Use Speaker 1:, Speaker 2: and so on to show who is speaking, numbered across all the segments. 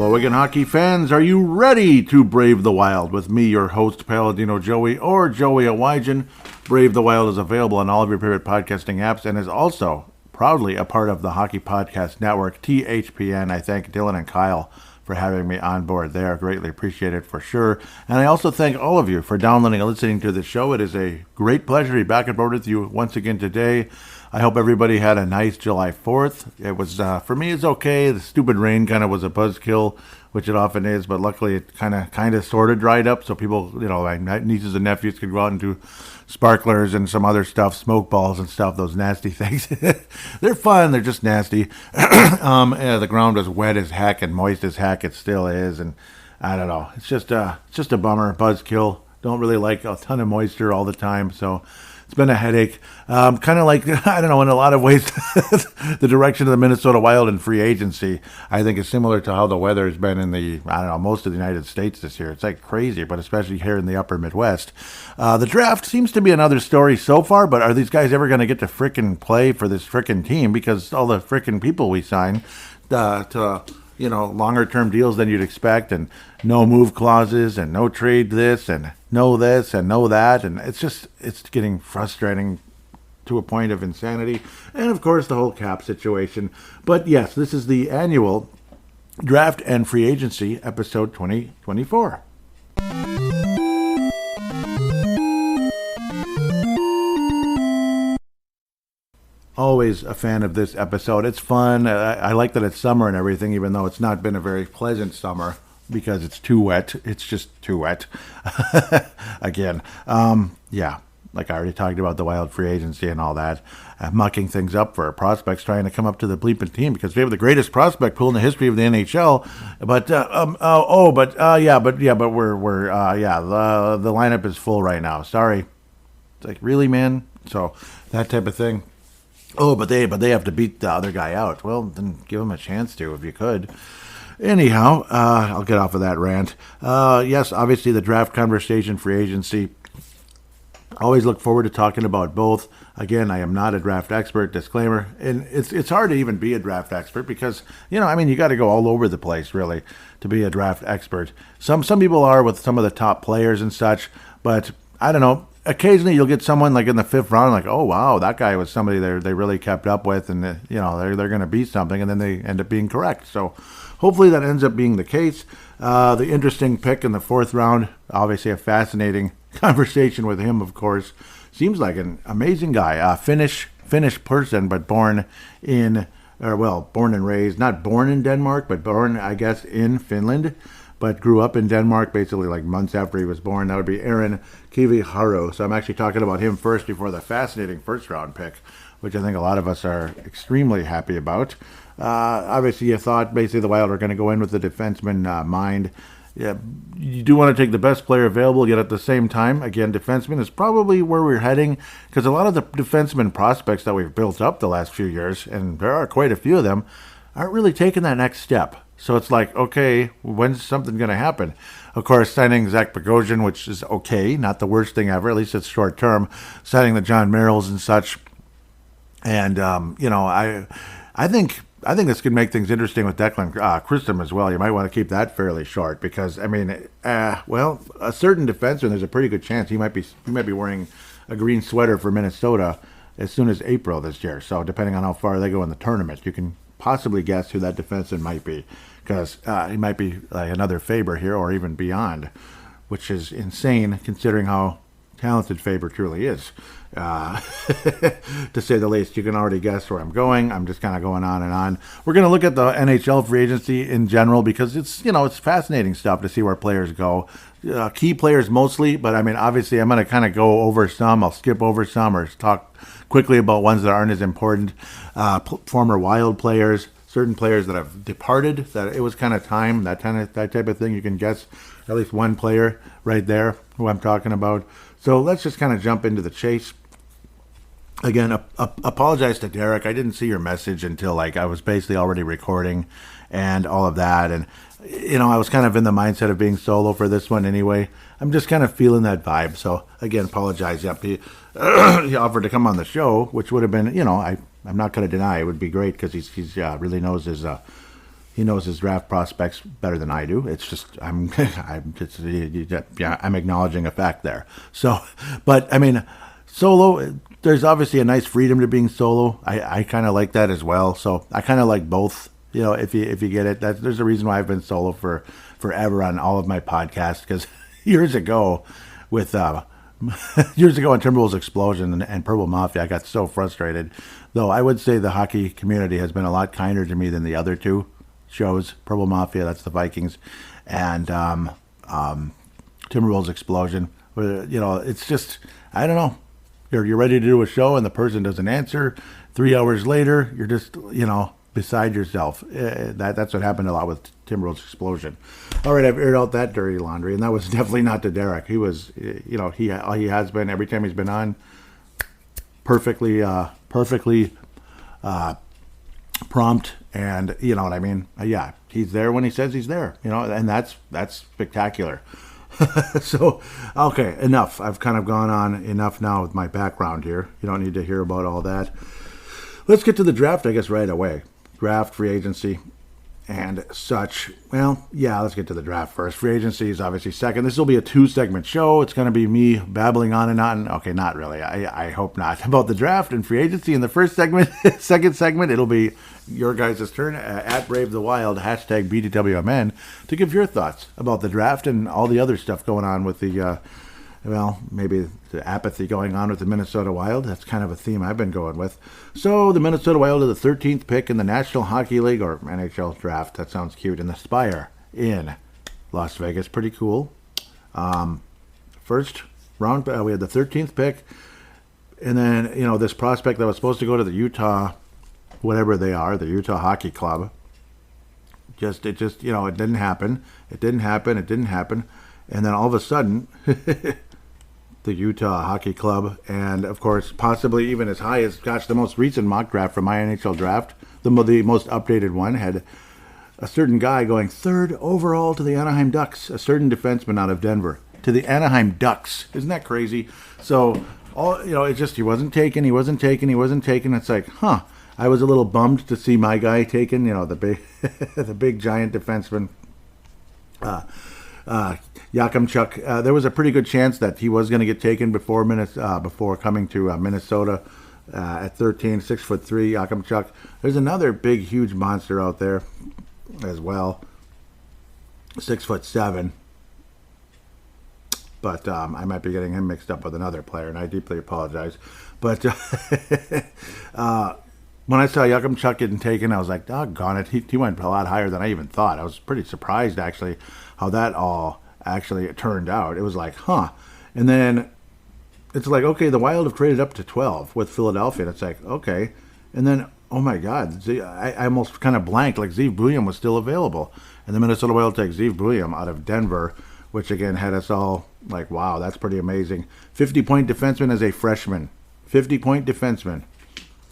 Speaker 1: Hello again, hockey fans. Are you ready to brave the wild? With me, your host, Paladino Joey, or Joey Awajan. Brave the Wild is available on all of your favorite podcasting apps and is also proudly a part of the Hockey Podcast Network, THPN. I thank Dylan and Kyle for having me on board there. Greatly appreciate it for sure. And I also thank all of you for downloading and listening to the show. It is a great pleasure to be back on board with you once again today. I hope everybody had a nice July 4th. It was, for me, it's okay. The stupid rain kind of was a buzzkill, which it often is, but luckily it kind of sort of dried up, so people, my nieces and nephews could go out and do sparklers and some other stuff, smoke balls and stuff, those nasty things. They're fun, they're just nasty. The ground was wet as heck and moist as heck, it still is, and I don't know. It's just a bummer, buzzkill. Don't really like a ton of moisture all the time, so it's been a headache. Kind of like, I don't know, in a lot of ways, the direction of the Minnesota Wild in free agency, I think, is similar to how the weather has been in most of the United States this year. It's like crazy, but especially here in the upper Midwest. The draft seems to be another story so far, but are these guys ever going to get to frickin' play for this frickin' team? Because all the frickin' people we sign to longer term deals than you'd expect, and no move clauses, and no trade this, and no this, and no that, and it's getting frustrating to a point of insanity, and of course the whole cap situation. But yes, this is the annual Draft and Free Agency episode 2024. Always a fan of this episode. It's fun. I like that it's summer and everything, even though it's not been a very pleasant summer because it's too wet. It's just too wet. Again, like I already talked about the Wild free agency and all that, mucking things up for prospects trying to come up to the bleeping team because we have the greatest prospect pool in the history of the NHL. But the lineup is full right now. Sorry. It's like, really, man? So that type of thing. Oh, but they have to beat the other guy out. Well, then give him a chance to, if you could. Anyhow, I'll get off of that rant. Yes, obviously the draft conversation, free agency. Always look forward to talking about both. Again, I am not a draft expert, disclaimer. And it's hard to even be a draft expert because, you got to go all over the place, really, to be a draft expert. Some people are with some of the top players and such, but I don't know. Occasionally you'll get someone like in the fifth round, like, oh, wow, that guy was somebody they really kept up with, and they're going to be something, and then they end up being correct. So hopefully that ends up being the case. The interesting pick in the fourth round, obviously a fascinating conversation with him, of course. Seems like an amazing guy, Finnish person, but born and raised, not born in Denmark, but born, I guess, in Finland, but grew up in Denmark basically like months after he was born. That would be Aaron Kiviharu. So I'm actually talking about him first before the fascinating first round pick, which I think a lot of us are extremely happy about. Obviously, you thought basically the Wild are going to go in with the defenseman mind. Yeah, you do want to take the best player available, yet at the same time, again, defenseman is probably where we're heading, because a lot of the defenseman prospects that we've built up the last few years, and there are quite a few of them, aren't really taking that next step. So it's like, okay, when's something going to happen? Of course, signing Zach Bogosian, which is okay, not the worst thing ever, at least it's short term. Signing the John Merrills and such. And, I think this could make things interesting with Declan Christum as well. You might want to keep that fairly short because, a certain defenseman, there's a pretty good chance he might be wearing a green sweater for Minnesota as soon as April this year. So depending on how far they go in the tournament, you can possibly guess who that defenseman might be, because he might be like another Faber here or even beyond, which is insane considering how talented Faber truly is. To say the least. You can already guess where I'm going. I'm just kind of going on and on. We're going to look at the NHL free agency in general because it's fascinating stuff to see where players go. Key players mostly, but obviously I'm going to kind of go over some. I'll skip over some or talk quickly about ones that aren't as important. Former Wild players, certain players that have departed, that it was kind of time, that type of thing. You can guess at least one player right there who I'm talking about. So let's just kind of jump into the chase. Again, apologize to Derek. I didn't see your message until I was basically already recording and all of that. And, I was kind of in the mindset of being solo for this one anyway. I'm just kind of feeling that vibe. So, again, apologize. Yep, he offered to come on the show, which would have been, I'm not going to deny it would be great because he's really knows his he knows his draft prospects better than I do. It's just I'm I'm acknowledging a fact there. So, but I mean, solo. There's obviously a nice freedom to being solo. I kind of like that as well. So I kind of like both. If you get it, there's a reason why I've been solo for forever on all of my podcasts. Because years ago, with years ago on Timberwolves Explosion and Purple Mafia, I got so frustrated. Though I would say the hockey community has been a lot kinder to me than the other two shows. Purple Mafia, that's the Vikings, and Timberwolves Explosion. It's just, I don't know. You're ready to do a show and the person doesn't answer. 3 hours later, you're just, beside yourself. That's what happened a lot with Timberwolves Explosion. All right, I've aired out that dirty laundry, and that was definitely not to Derek. He was, he has been, every time he's been on, perfectly prompt, and you know what I mean. Yeah, he's there when he says he's there. And that's spectacular. So, okay, enough. I've kind of gone on enough now with my background here. You don't need to hear about all that. Let's get to the draft, I guess, right away. Draft, free agency, and such. Well, yeah, let's get to the draft first. Free agency is obviously second. This will be a 2-segment show. It's going to be me babbling on and on. Okay, not really. I hope not. About the draft and free agency in the first segment. Second segment, it'll be your guys' turn at Brave the Wild, hashtag BDWMN, to give your thoughts about the draft and all the other stuff going on with the, maybe the apathy going on with the Minnesota Wild. That's kind of a theme I've been going with. So the Minnesota Wild are the 13th pick in the National Hockey League, or NHL draft. That sounds cute. In the Spire in Las Vegas. Pretty cool. First round, we had the 13th pick. And then, this prospect that was supposed to go to the Utah, whatever they are, the Utah Hockey Club. It didn't happen. It didn't happen. And then all of a sudden, the Utah Hockey Club, and of course, possibly even as high as, the most recent mock draft from my NHL draft, the most updated one, had a certain guy going 3rd overall to the Anaheim Ducks, a certain defenseman out of Denver, to the Anaheim Ducks. Isn't that crazy? So, he wasn't taken. It's like, huh. I was a little bummed to see my guy taken, the big, the big giant defenseman, Yakimchuk. There was a pretty good chance that he was going to get taken before coming to Minnesota at 13, 6'3", Yakimchuk. There's another big, huge monster out there as well, 6'7". But I might be getting him mixed up with another player, and I deeply apologize. But when I saw Yakimchuk getting taken, I was like, doggone it. He went a lot higher than I even thought. I was pretty surprised, actually, how that all actually turned out. It was like, huh. And then it's like, okay, the Wild have traded up to 12 with Philadelphia. And it's like, okay. And then, oh, my God, I almost kind of blanked, like Zeev Buium was still available. And the Minnesota Wild take Zeev Buium out of Denver, which, again, had us all like, wow, that's pretty amazing. 50-point defenseman as a freshman. 50-point defenseman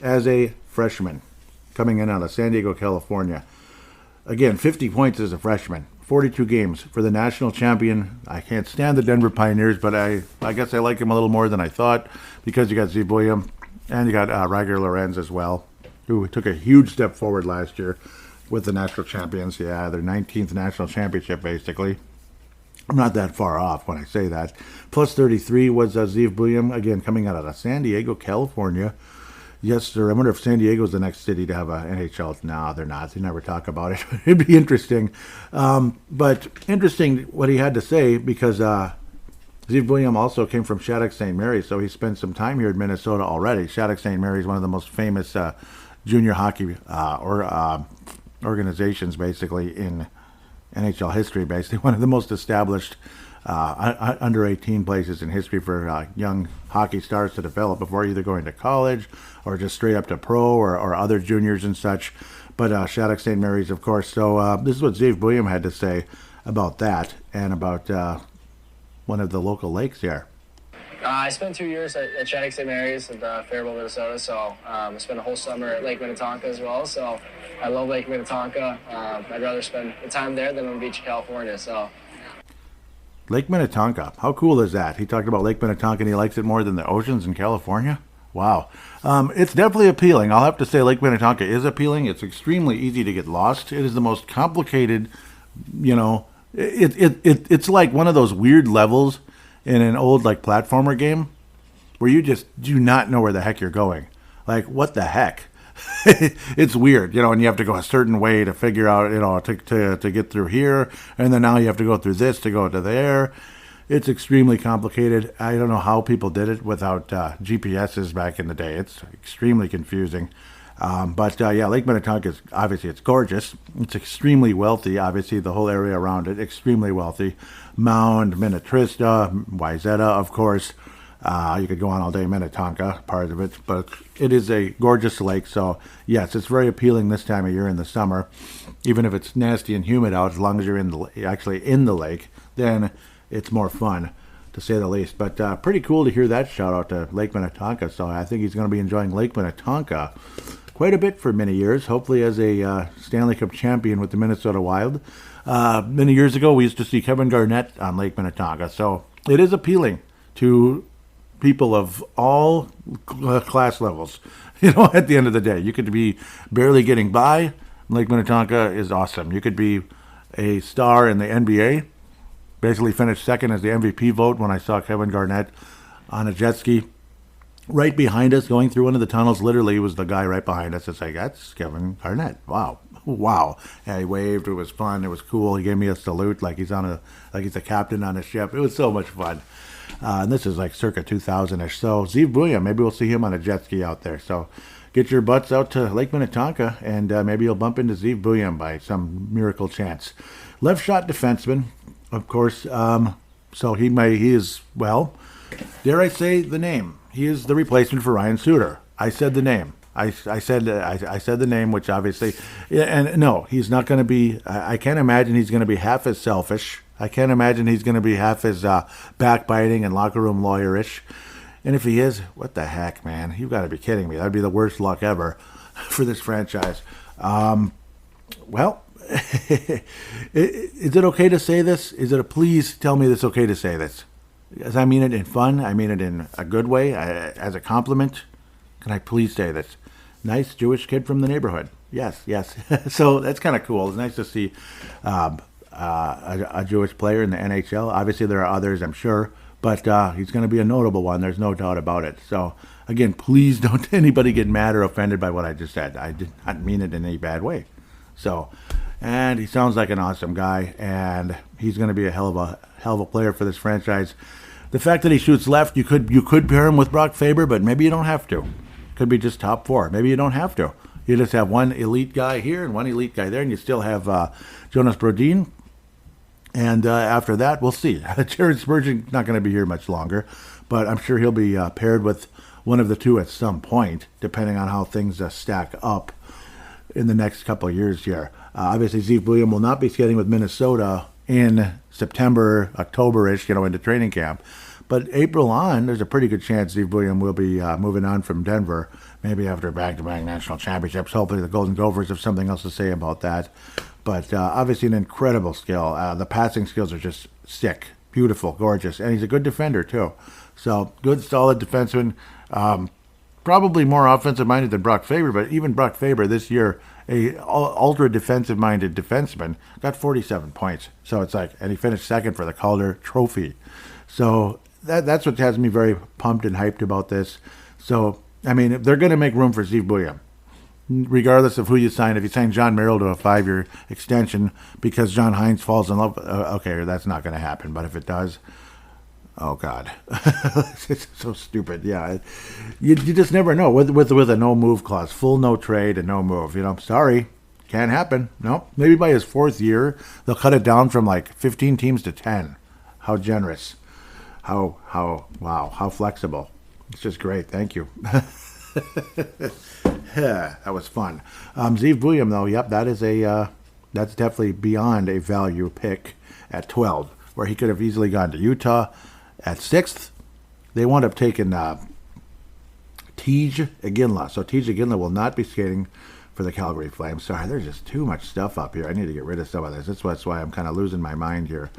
Speaker 1: as a freshman coming in out of San Diego, California. Again, 50 points as a freshman. 42 games for the national champion. I can't stand the Denver Pioneers, but I guess I like him a little more than I thought, because you got Zeev Buium and you got Ryger Lorenz as well, who took a huge step forward last year with the national champions. Yeah, their 19th national championship, basically. I'm not that far off when I say that. Plus 33 was Zeev Buium, again, coming out of San Diego, California. Yes, sir. I wonder if San Diego's the next city to have a NHL. No, they're not. They never talk about it. It'd be interesting. But interesting what he had to say, because Zeev Buium also came from Shattuck St. Mary's, so he spent some time here in Minnesota already. Shattuck St. Mary's, one of the most famous junior hockey organizations, basically, in NHL history, basically. One of the most established under 18 places in history for young hockey stars to develop before either going to college or just straight up to pro or other juniors and such. But Shattuck St. Mary's, of course. So this is what Zeev Buium had to say about that and about one of the local lakes here.
Speaker 2: I spent 2 years at Shattuck St. Mary's in Faribault, Minnesota, so I spent a whole summer at Lake Minnetonka as well, so I love Lake Minnetonka. I'd rather spend the time there than on the beach in California, so.
Speaker 1: Lake Minnetonka, how cool is that? He talked about Lake Minnetonka and he likes it more than the oceans in California? Wow. It's definitely appealing. I'll have to say Lake Minnetonka is appealing. It's extremely easy to get lost. It is the most complicated, you know, it's like one of those weird levels in an old like platformer game where you just do not know where the heck you're going. Like, what the heck? It's weird, you know, and you have to go a certain way to figure out, you know, to get through here, and then now you have to go through this to go to there. It's extremely complicated. I don't know how people did it without GPSs back in the day. It's extremely confusing. But yeah, Lake Minnetonka is obviously it's gorgeous. It's extremely wealthy. Obviously, the whole area around it extremely wealthy. Mound, Minnetrista, Wayzata, of course. You could go on all day, Minnetonka, part of it, but it is a gorgeous lake. So yes, it's very appealing this time of year in the summer, even if it's nasty and humid out. As long as you're actually in the lake, then it's more fun, to say the least. But pretty cool to hear that shout out to Lake Minnetonka. So I think he's going to be enjoying Lake Minnetonka quite a bit for many years, hopefully as a Stanley Cup champion with the Minnesota Wild. Many years ago, we used to see Kevin Garnett on Lake Minnetonka. So it is appealing to people of all class levels. You know, at the end of the day, you could be barely getting by. Lake Minnetonka is awesome. You could be a star in the NBA. Basically finished second as the MVP vote when I saw Kevin Garnett on a jet ski right behind us going through one of the tunnels. Literally was the guy right behind us. It's like, that's Kevin Garnett. Wow. Wow. Yeah, he waved. It was fun. It was cool. He gave me a salute like he's a captain on a ship. It was so much fun. And this is like circa 2000-ish. So Zeev Buium, maybe we'll see him on a jet ski out there. So get your butts out to Lake Minnetonka, and maybe you'll bump into Zeev Buium by some miracle chance. Left shot defenseman, of course. So he is, well, dare I say the name? He is the replacement for Ryan Suter. I said the name. I said the name, which obviously, and no, he's not going to be. I can't imagine he's going to be half as selfish. I can't imagine he's going to be half as backbiting and locker room lawyerish. And if he is, what the heck, man? You've got to be kidding me. That'd be the worst luck ever for this franchise. Well, is it okay to say this? Please tell me it's okay to say this? Because I mean it in fun. I mean it in a good way, as a compliment. Can I please say this? Nice Jewish kid from the neighborhood. Yes. So that's kind of cool. It's nice to see a Jewish player in the NHL. Obviously, there are others, I'm sure, but he's going to be a notable one. There's no doubt about it. So, again, please don't anybody get mad or offended by what I just said. I did not mean it in any bad way. So, and he sounds like an awesome guy, and he's going to be a hell of a player for this franchise. The fact that he shoots left, you could pair him with Brock Faber, but maybe you don't have to. Could be just top four. Maybe you don't have to. You just have one elite guy here and one elite guy there, and you still have Jonas Brodin. And after that, we'll see. Jared Spurgeon's not going to be here much longer, but I'm sure he'll be paired with one of the two at some point, depending on how things stack up in the next couple of years here. Obviously, Zeev Buium will not be skating with Minnesota in September, October-ish, into training camp. But April on, there's a pretty good chance Zeev Buium will be moving on from Denver, maybe after back-to-back national championships. Hopefully the Golden Gophers have something else to say about that. But obviously an incredible skill. The passing skills are just sick, beautiful, gorgeous. And he's a good defender, too. So, good, solid defenseman. Probably more offensive-minded than Brock Faber, but even Brock Faber this year, a ultra-defensive-minded defenseman, got 47 points. So it's like, and he finished second for the Calder Trophy. So that's what has me very pumped and hyped about this. So, I mean, if they're going to make room for Zeev Buium, regardless of who you sign. If you sign John Merrill to a 5-year extension because John Hines falls in love, okay, that's not going to happen. But if it does, oh God, it's so stupid. Yeah, you just never know with a no move clause, full no trade and no move. Sorry, can't happen. No, maybe by his 4th year they'll cut it down from like 15 teams to 10. How generous. How flexible. It's just great. Thank you. Yeah, that was fun. Zeev Buium, though, yep, that's definitely beyond a value pick at 12, where he could have easily gone to Utah at 6th. They wound up taking Tej Iginla. So Tej Iginla will not be skating for the Calgary Flames. Sorry, there's just too much stuff up here. I need to get rid of some of this. That's why I'm kind of losing my mind here.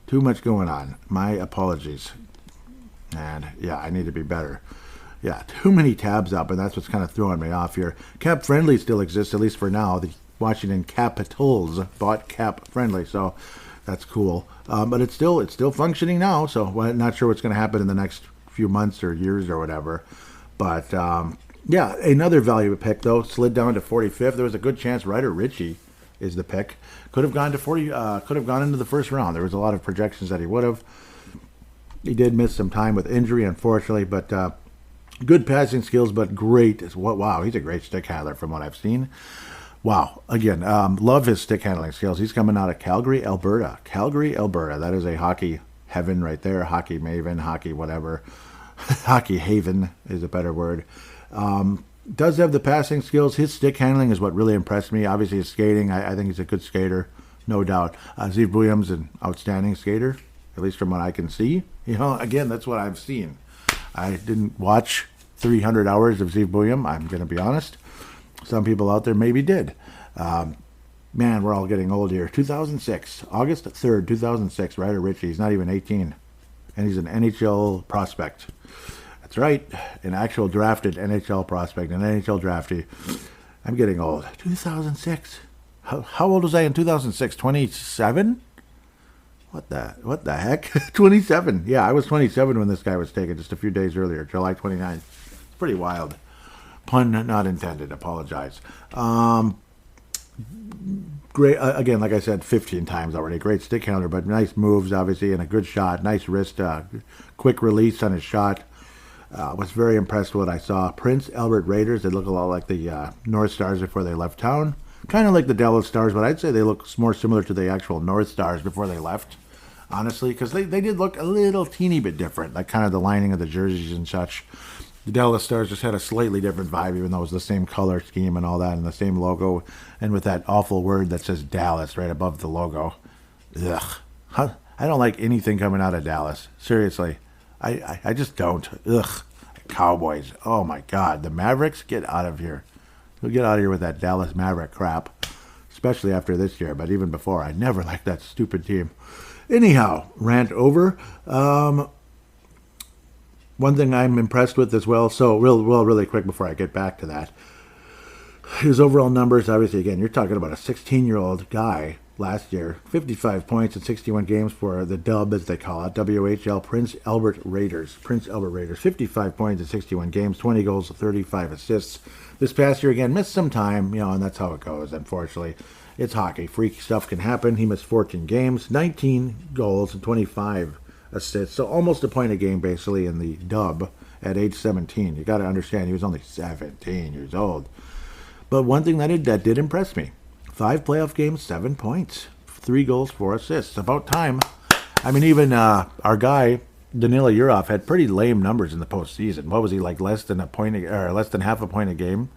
Speaker 1: Too much going on. My apologies. And, yeah, I need to be better. Yeah, too many tabs up, and that's what's kind of throwing me off here. Cap Friendly still exists, at least for now. The Washington Capitals bought Cap Friendly, so that's cool. But it's still functioning now, so I'm not sure what's going to happen in the next few months or years or whatever. But yeah, another value pick though slid down to 45th. There was a good chance Ryder Ritchie is the pick. Could have gone to 40. Could have gone into the first round. There was a lot of projections that he would have. He did miss some time with injury, unfortunately, but good passing skills, but great. Wow, he's a great stick handler from what I've seen. Wow, again, love his stick handling skills. He's coming out of Calgary, Alberta. Calgary, Alberta. That is a hockey heaven right there. Hockey maven, hockey whatever. Hockey haven is a better word. Does have the passing skills. His stick handling is what really impressed me. Obviously, his skating, I think he's a good skater, no doubt. Steve Williams, an outstanding skater, at least from what I can see. You know, again, that's what I've seen. I didn't watch 300 hours of Steve Williams, I'm going to be honest. Some people out there maybe did. Man, we're all getting old here. 2006, August 3rd, 2006, Ryder Ritchie. He's not even 18, and he's an NHL prospect. That's right, an actual drafted NHL prospect, an NHL draftee. I'm getting old. 2006. How old was I in 2006? 27? What the heck? 27. Yeah, I was 27 when this guy was taken just a few days earlier, July 29th. It's pretty wild. Pun not intended. Apologize. Great. Again, like I said, 15 times already. Great stick handler, but nice moves, obviously, and a good shot. Nice wrist, quick release on his shot. Was very impressed with what I saw. Prince Albert Raiders. They look a lot like the North Stars before they left town. Kind of like the Dallas Stars, but I'd say they look more similar to the actual North Stars before they left. Honestly, because they did look a little teeny bit different, like kind of the lining of the jerseys and such. The Dallas Stars just had a slightly different vibe, even though it was the same color scheme and all that, and the same logo, and with that awful word that says Dallas right above the logo. Ugh. I don't like anything coming out of Dallas. Seriously. I just don't. Ugh. Cowboys. Oh, my God. The Mavericks? Get out of here. Get out of here with that Dallas Maverick crap. Especially after this year, but even before. I never liked that stupid team. Anyhow, rant over. One thing I'm impressed with as well, so really quick before I get back to that. His overall numbers, obviously, again, you're talking about a 16-year-old guy last year. 55 points in 61 games for the dub, as they call it, WHL Prince Albert Raiders. 55 points in 61 games, 20 goals, 35 assists. This past year, again, missed some time, and that's how it goes, unfortunately. It's hockey. Freak stuff can happen. He missed 14 games, 19 goals, and 25 assists. So almost a point a game, basically, in the dub at age 17. You got to understand, he was only 17 years old. But one thing that did impress me, 5 playoff games, 7 points, 3 goals, 4 assists. About time. I mean, even our guy, Danila Yurov, had pretty lame numbers in the postseason. What was he, like less than half a point a game?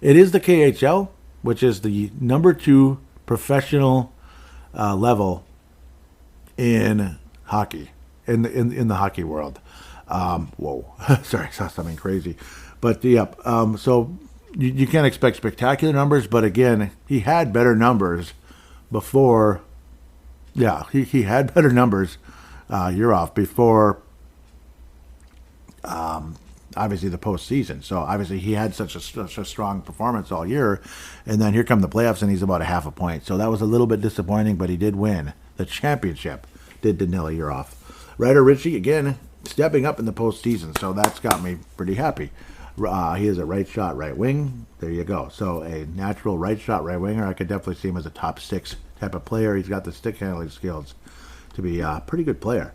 Speaker 1: It is the KHL, which is the number 2 professional level in hockey, in the hockey world. Whoa, sorry, I saw something crazy. But so you can't expect spectacular numbers, but again, he had better numbers before. Yeah, he had better numbers. Yurov before. Obviously the postseason. So obviously he had such a strong performance all year, and then here come the playoffs and he's about a half a point. So that was a little bit disappointing, but he did win the championship. Did Danila Yurov. Ryder Ritchie again stepping up in the postseason, so that's got me pretty happy. He is a right shot right wing. There you go. So a natural right shot right winger. I could definitely see him as a top 6 type of player. He's got the stick handling skills to be a pretty good player.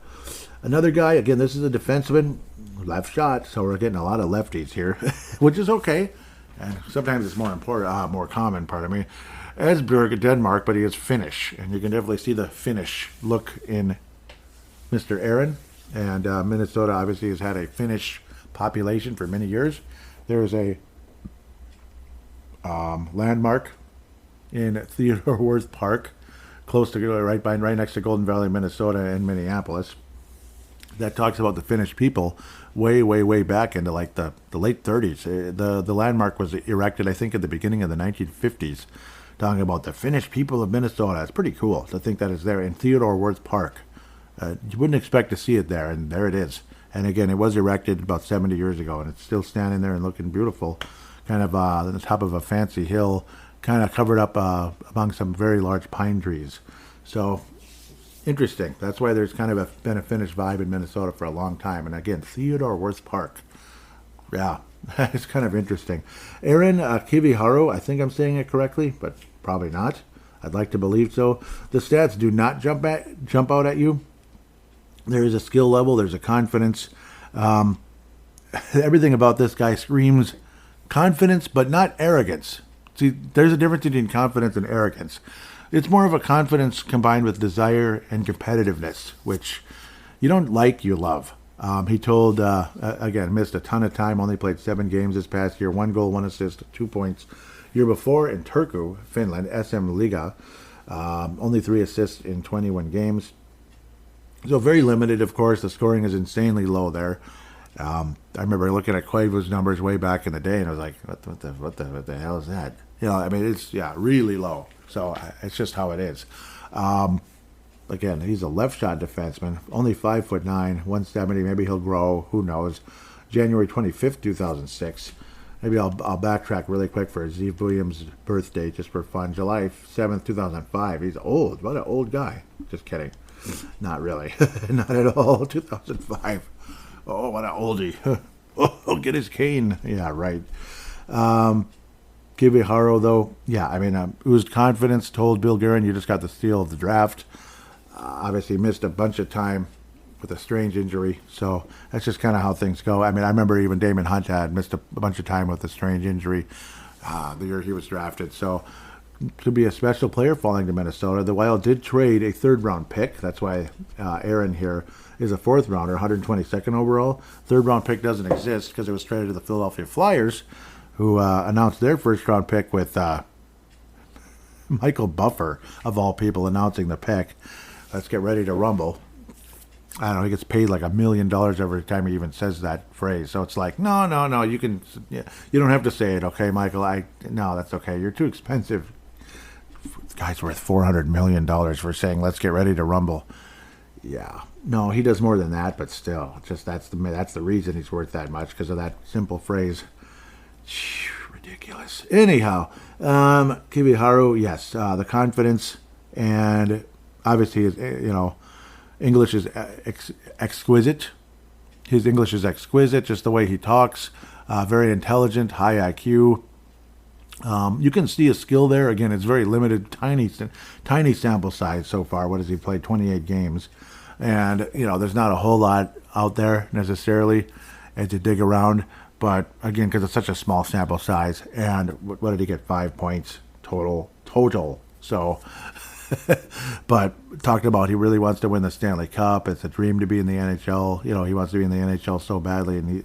Speaker 1: Another guy, again, this is a defenseman, left shot, so we're getting a lot of lefties here, which is okay. And sometimes it's more common, pardon me. Esbjerg, Denmark, but he is Finnish, and you can definitely see the Finnish look in Mr. Aaron. And Minnesota obviously has had a Finnish population for many years. There is a landmark in Theodore Wirth Park, close to right next to Golden Valley, Minnesota, and Minneapolis, that talks about the Finnish people way back into like the late 30s. The landmark was erected, I think, at the beginning of the 1950s, talking about the Finnish people of Minnesota. It's pretty cool to think that it's there in Theodore Wirth Park. You wouldn't expect to see it there, and there it is. And again, it was erected about 70 years ago, and it's still standing there and looking beautiful, kind of on the top of a fancy hill, kind of covered up among some very large pine trees. So interesting. That's why there's kind of been a Finnish vibe in Minnesota for a long time. And again, Theodore Wirth Park. Yeah, it's kind of interesting. Aaron Kiviharu, I think I'm saying it correctly, but probably not. I'd like to believe so. The stats do not jump out at you. There is a skill level. There's a confidence. Everything about this guy screams confidence, but not arrogance. See, there's a difference between confidence and arrogance. It's more of a confidence combined with desire and competitiveness, which you don't like, you love. He told, again, missed a ton of time, only played 7 games this past year, 1 goal, 1 assist, 2 points. Year before in Turku, Finland, SM Liga, only 3 assists in 21 games. So very limited, of course. The scoring is insanely low there. I remember looking at Koivu's numbers way back in the day, and I was like, what the hell is that? You know, I mean, it's, really low. So it's just how it is. Again, he's a left shot defenseman, only 5'9", 170. Maybe he'll grow. Who knows? January 25th, 2006. Maybe I'll backtrack really quick for Zeev Williams' birthday just for fun. July 7th, 2005. He's old. What an old guy. Just kidding. Not really. Not at all. 2005. Oh, what an oldie. Oh, get his cane. Yeah, right. Kiviharu, though, yeah, I mean, oozed confidence, told Bill Guerin, you just got the steal of the draft. Obviously missed a bunch of time with a strange injury, so that's just kind of how things go. I mean, I remember even Damon Hunt had missed a bunch of time with a strange injury the year he was drafted, so could be a special player falling to Minnesota. The Wild did trade a third-round pick. That's why Aaron here is a fourth-rounder, 122nd overall. Third-round pick doesn't exist because it was traded to the Philadelphia Flyers, who announced their first-round pick with Michael Buffer, of all people, announcing the pick. Let's get ready to rumble. I don't know, he gets paid like $1 million every time he even says that phrase. So it's like, no, you don't have to say it, okay, Michael? No, that's okay. You're too expensive. The guy's worth $400 million for saying, let's get ready to rumble. Yeah. No, he does more than that, but still, just that's the reason he's worth that much, because of that simple phrase. Ridiculous. Anyhow, Kiviharu, yes, the confidence, and obviously, English is exquisite. His English is exquisite, just the way he talks. Very intelligent, high IQ. You can see a skill there. Again, it's very limited, tiny sample size so far. What has he played? 28 games. And, there's not a whole lot out there necessarily to dig around. But, again, because it's such a small sample size. And what did he get? 5 points total. So, but talked about he really wants to win the Stanley Cup. It's a dream to be in the NHL. He wants to be in the NHL so badly. And,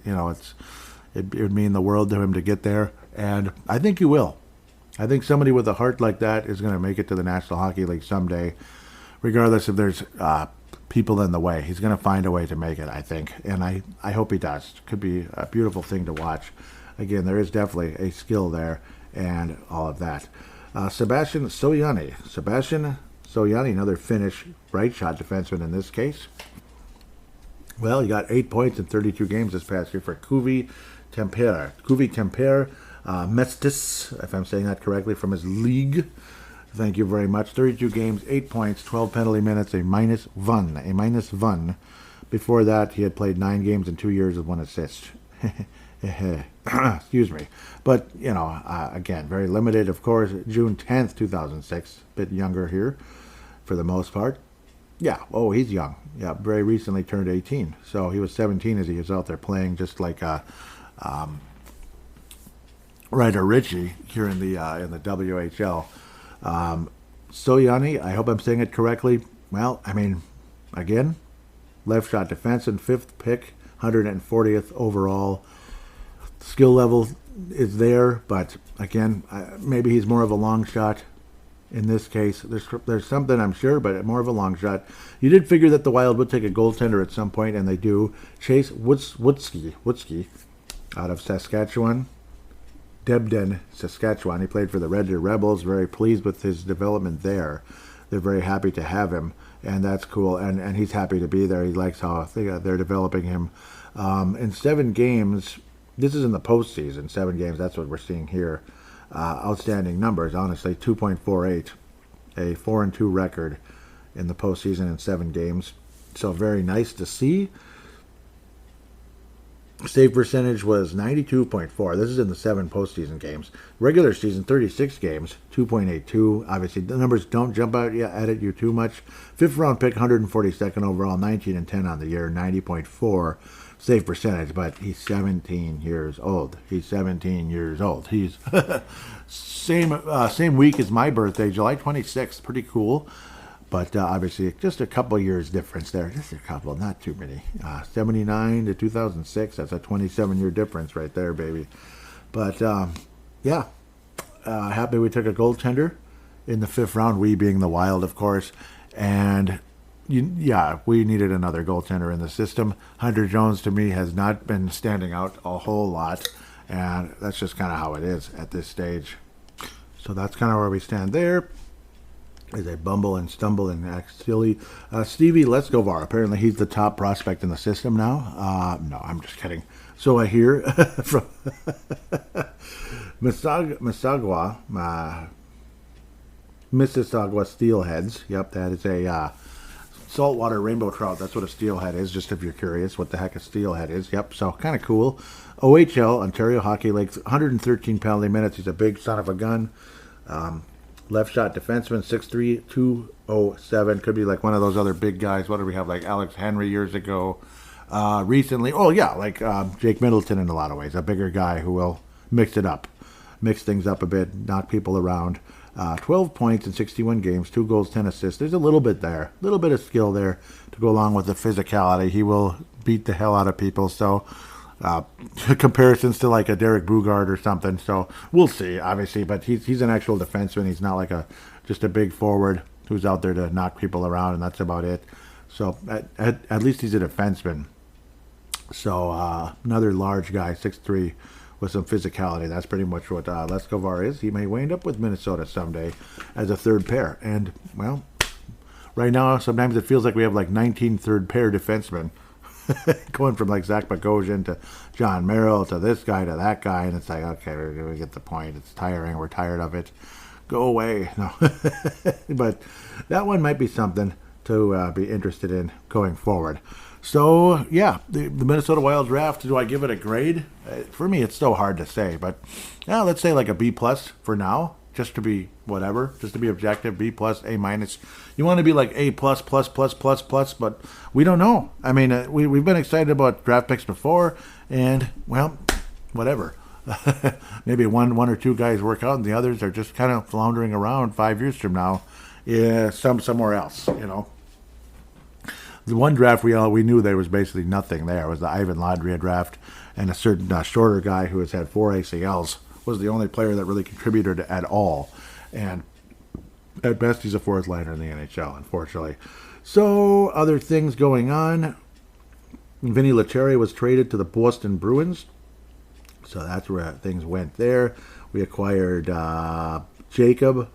Speaker 1: it would mean the world to him to get there. And I think he will. I think somebody with a heart like that is going to make it to the National Hockey League someday, regardless if there's people in the way. He's going to find a way to make it, I think. And I hope he does. It could be a beautiful thing to watch. Again, there is definitely a skill there and all of that. Sebastian Soyani. Another Finnish right shot defenseman in this case. Well, he got 8 points in 32 games this past year for Kuvi Tampere. Mestis, if I'm saying that correctly, from his league. Thank you very much. 32 games, 8 points, 12 penalty minutes, a minus one. Before that, he had played 9 games in 2 years with 1 assist. Excuse me. But, again, very limited, of course. June 10th, 2006. A bit younger here, for the most part. Yeah, he's young. Yeah, very recently turned 18. So he was 17 as he was out there playing, just like Ryder Ritchie here in the WHL. Soyani, I hope I'm saying it correctly. Well, I mean, again, left shot defense and 5th pick, 140th overall. Skill level is there, but again, maybe he's more of a long shot in this case. There's something, I'm sure, but more of a long shot. You did figure that the Wild would take a goaltender at some point, and they do. Chase Woodsky out of Saskatchewan. Debden, Saskatchewan. He played for the Red Deer Rebels. Very pleased with his development there. they're very happy to have him, and that's cool. And he's happy to be there. He likes how they're developing him. In 7 games, this is in the postseason. 7 games. That's what we're seeing here. Outstanding numbers, honestly. 2.48, a 4-2 record in the postseason in 7 games. So very nice to see. Save percentage was 92.4. This is in the 7 postseason games. Regular season, 36 games, 2.82. Obviously, the numbers don't jump out at you too much. 5th round pick, 142nd overall, 19-10 on the year, 90.4 save percentage. But he's 17 years old. He's 17 years old. He's same week as my birthday, July 26th. Pretty cool. But obviously, just a couple years difference there. Just a couple, not too many. 79 to 2006, that's a 27-year difference right there, baby. But, yeah, happy we took a goaltender in the 5th round, we being the Wild, of course. And, yeah, we needed another goaltender in the system. Hunter Jones, to me, has not been standing out a whole lot. And that's just kind of how it is at this stage. So that's kind of where we stand there. As I bumble and stumble and act silly. Stevie Leskovar, apparently he's the top prospect in the system now. No, I'm just kidding. So I hear from Mississauga steelheads. Yep, that is a saltwater rainbow trout. That's what a steelhead is, just if you're curious what the heck a steelhead is. Yep, so kind of cool. OHL, Ontario Hockey League, 113 penalty minutes. He's a big son of a gun. Left shot defenseman, 6'3", 207. Could be like one of those other big guys. What did we have, like Alex Henry years ago? Recently, like Jake Middleton in a lot of ways. A bigger guy who will mix things up a bit, knock people around. 12 points in 61 games, 2 goals, 10 assists. There's a little bit there, a little bit of skill there to go along with the physicality. He will beat the hell out of people, so... comparisons to like a Derek Bugard or something, so we'll see, obviously, but he's an actual defenseman. He's not like just a big forward who's out there to knock people around, and that's about it. So at least he's a defenseman. So another large guy, 6'3", with some physicality. That's pretty much what Leskovar is. He may wind up with Minnesota someday as a third pair, and well, right now sometimes it feels like we have like 19 third pair defensemen. Going from like Zach Bogosian to John Merrill to this guy to that guy, and it's like, okay, we get the point. It's tiring. We're tired of it. Go away. No, but that one might be something to be interested in going forward. So yeah, the Minnesota Wild draft. Do I give it a grade? For me, it's so hard to say, but yeah, let's say like a B+ for now. Just to be whatever, just to be objective, B+, A-. You want to be like A+++++, but we don't know. I mean, we've been excited about draft picks before, and well, whatever. Maybe one or two guys work out, and the others are just kind of floundering around 5 years from now, somewhere else. The one draft we knew there was basically nothing there. It was the Ivan Ladria draft, and a certain shorter guy who has had 4 ACLs. Was the only player that really contributed at all. And at best, he's a 4th liner in the NHL, unfortunately. So, other things going on. Vinny Lettieri was traded to the Boston Bruins. So that's where things went there. We acquired Jacob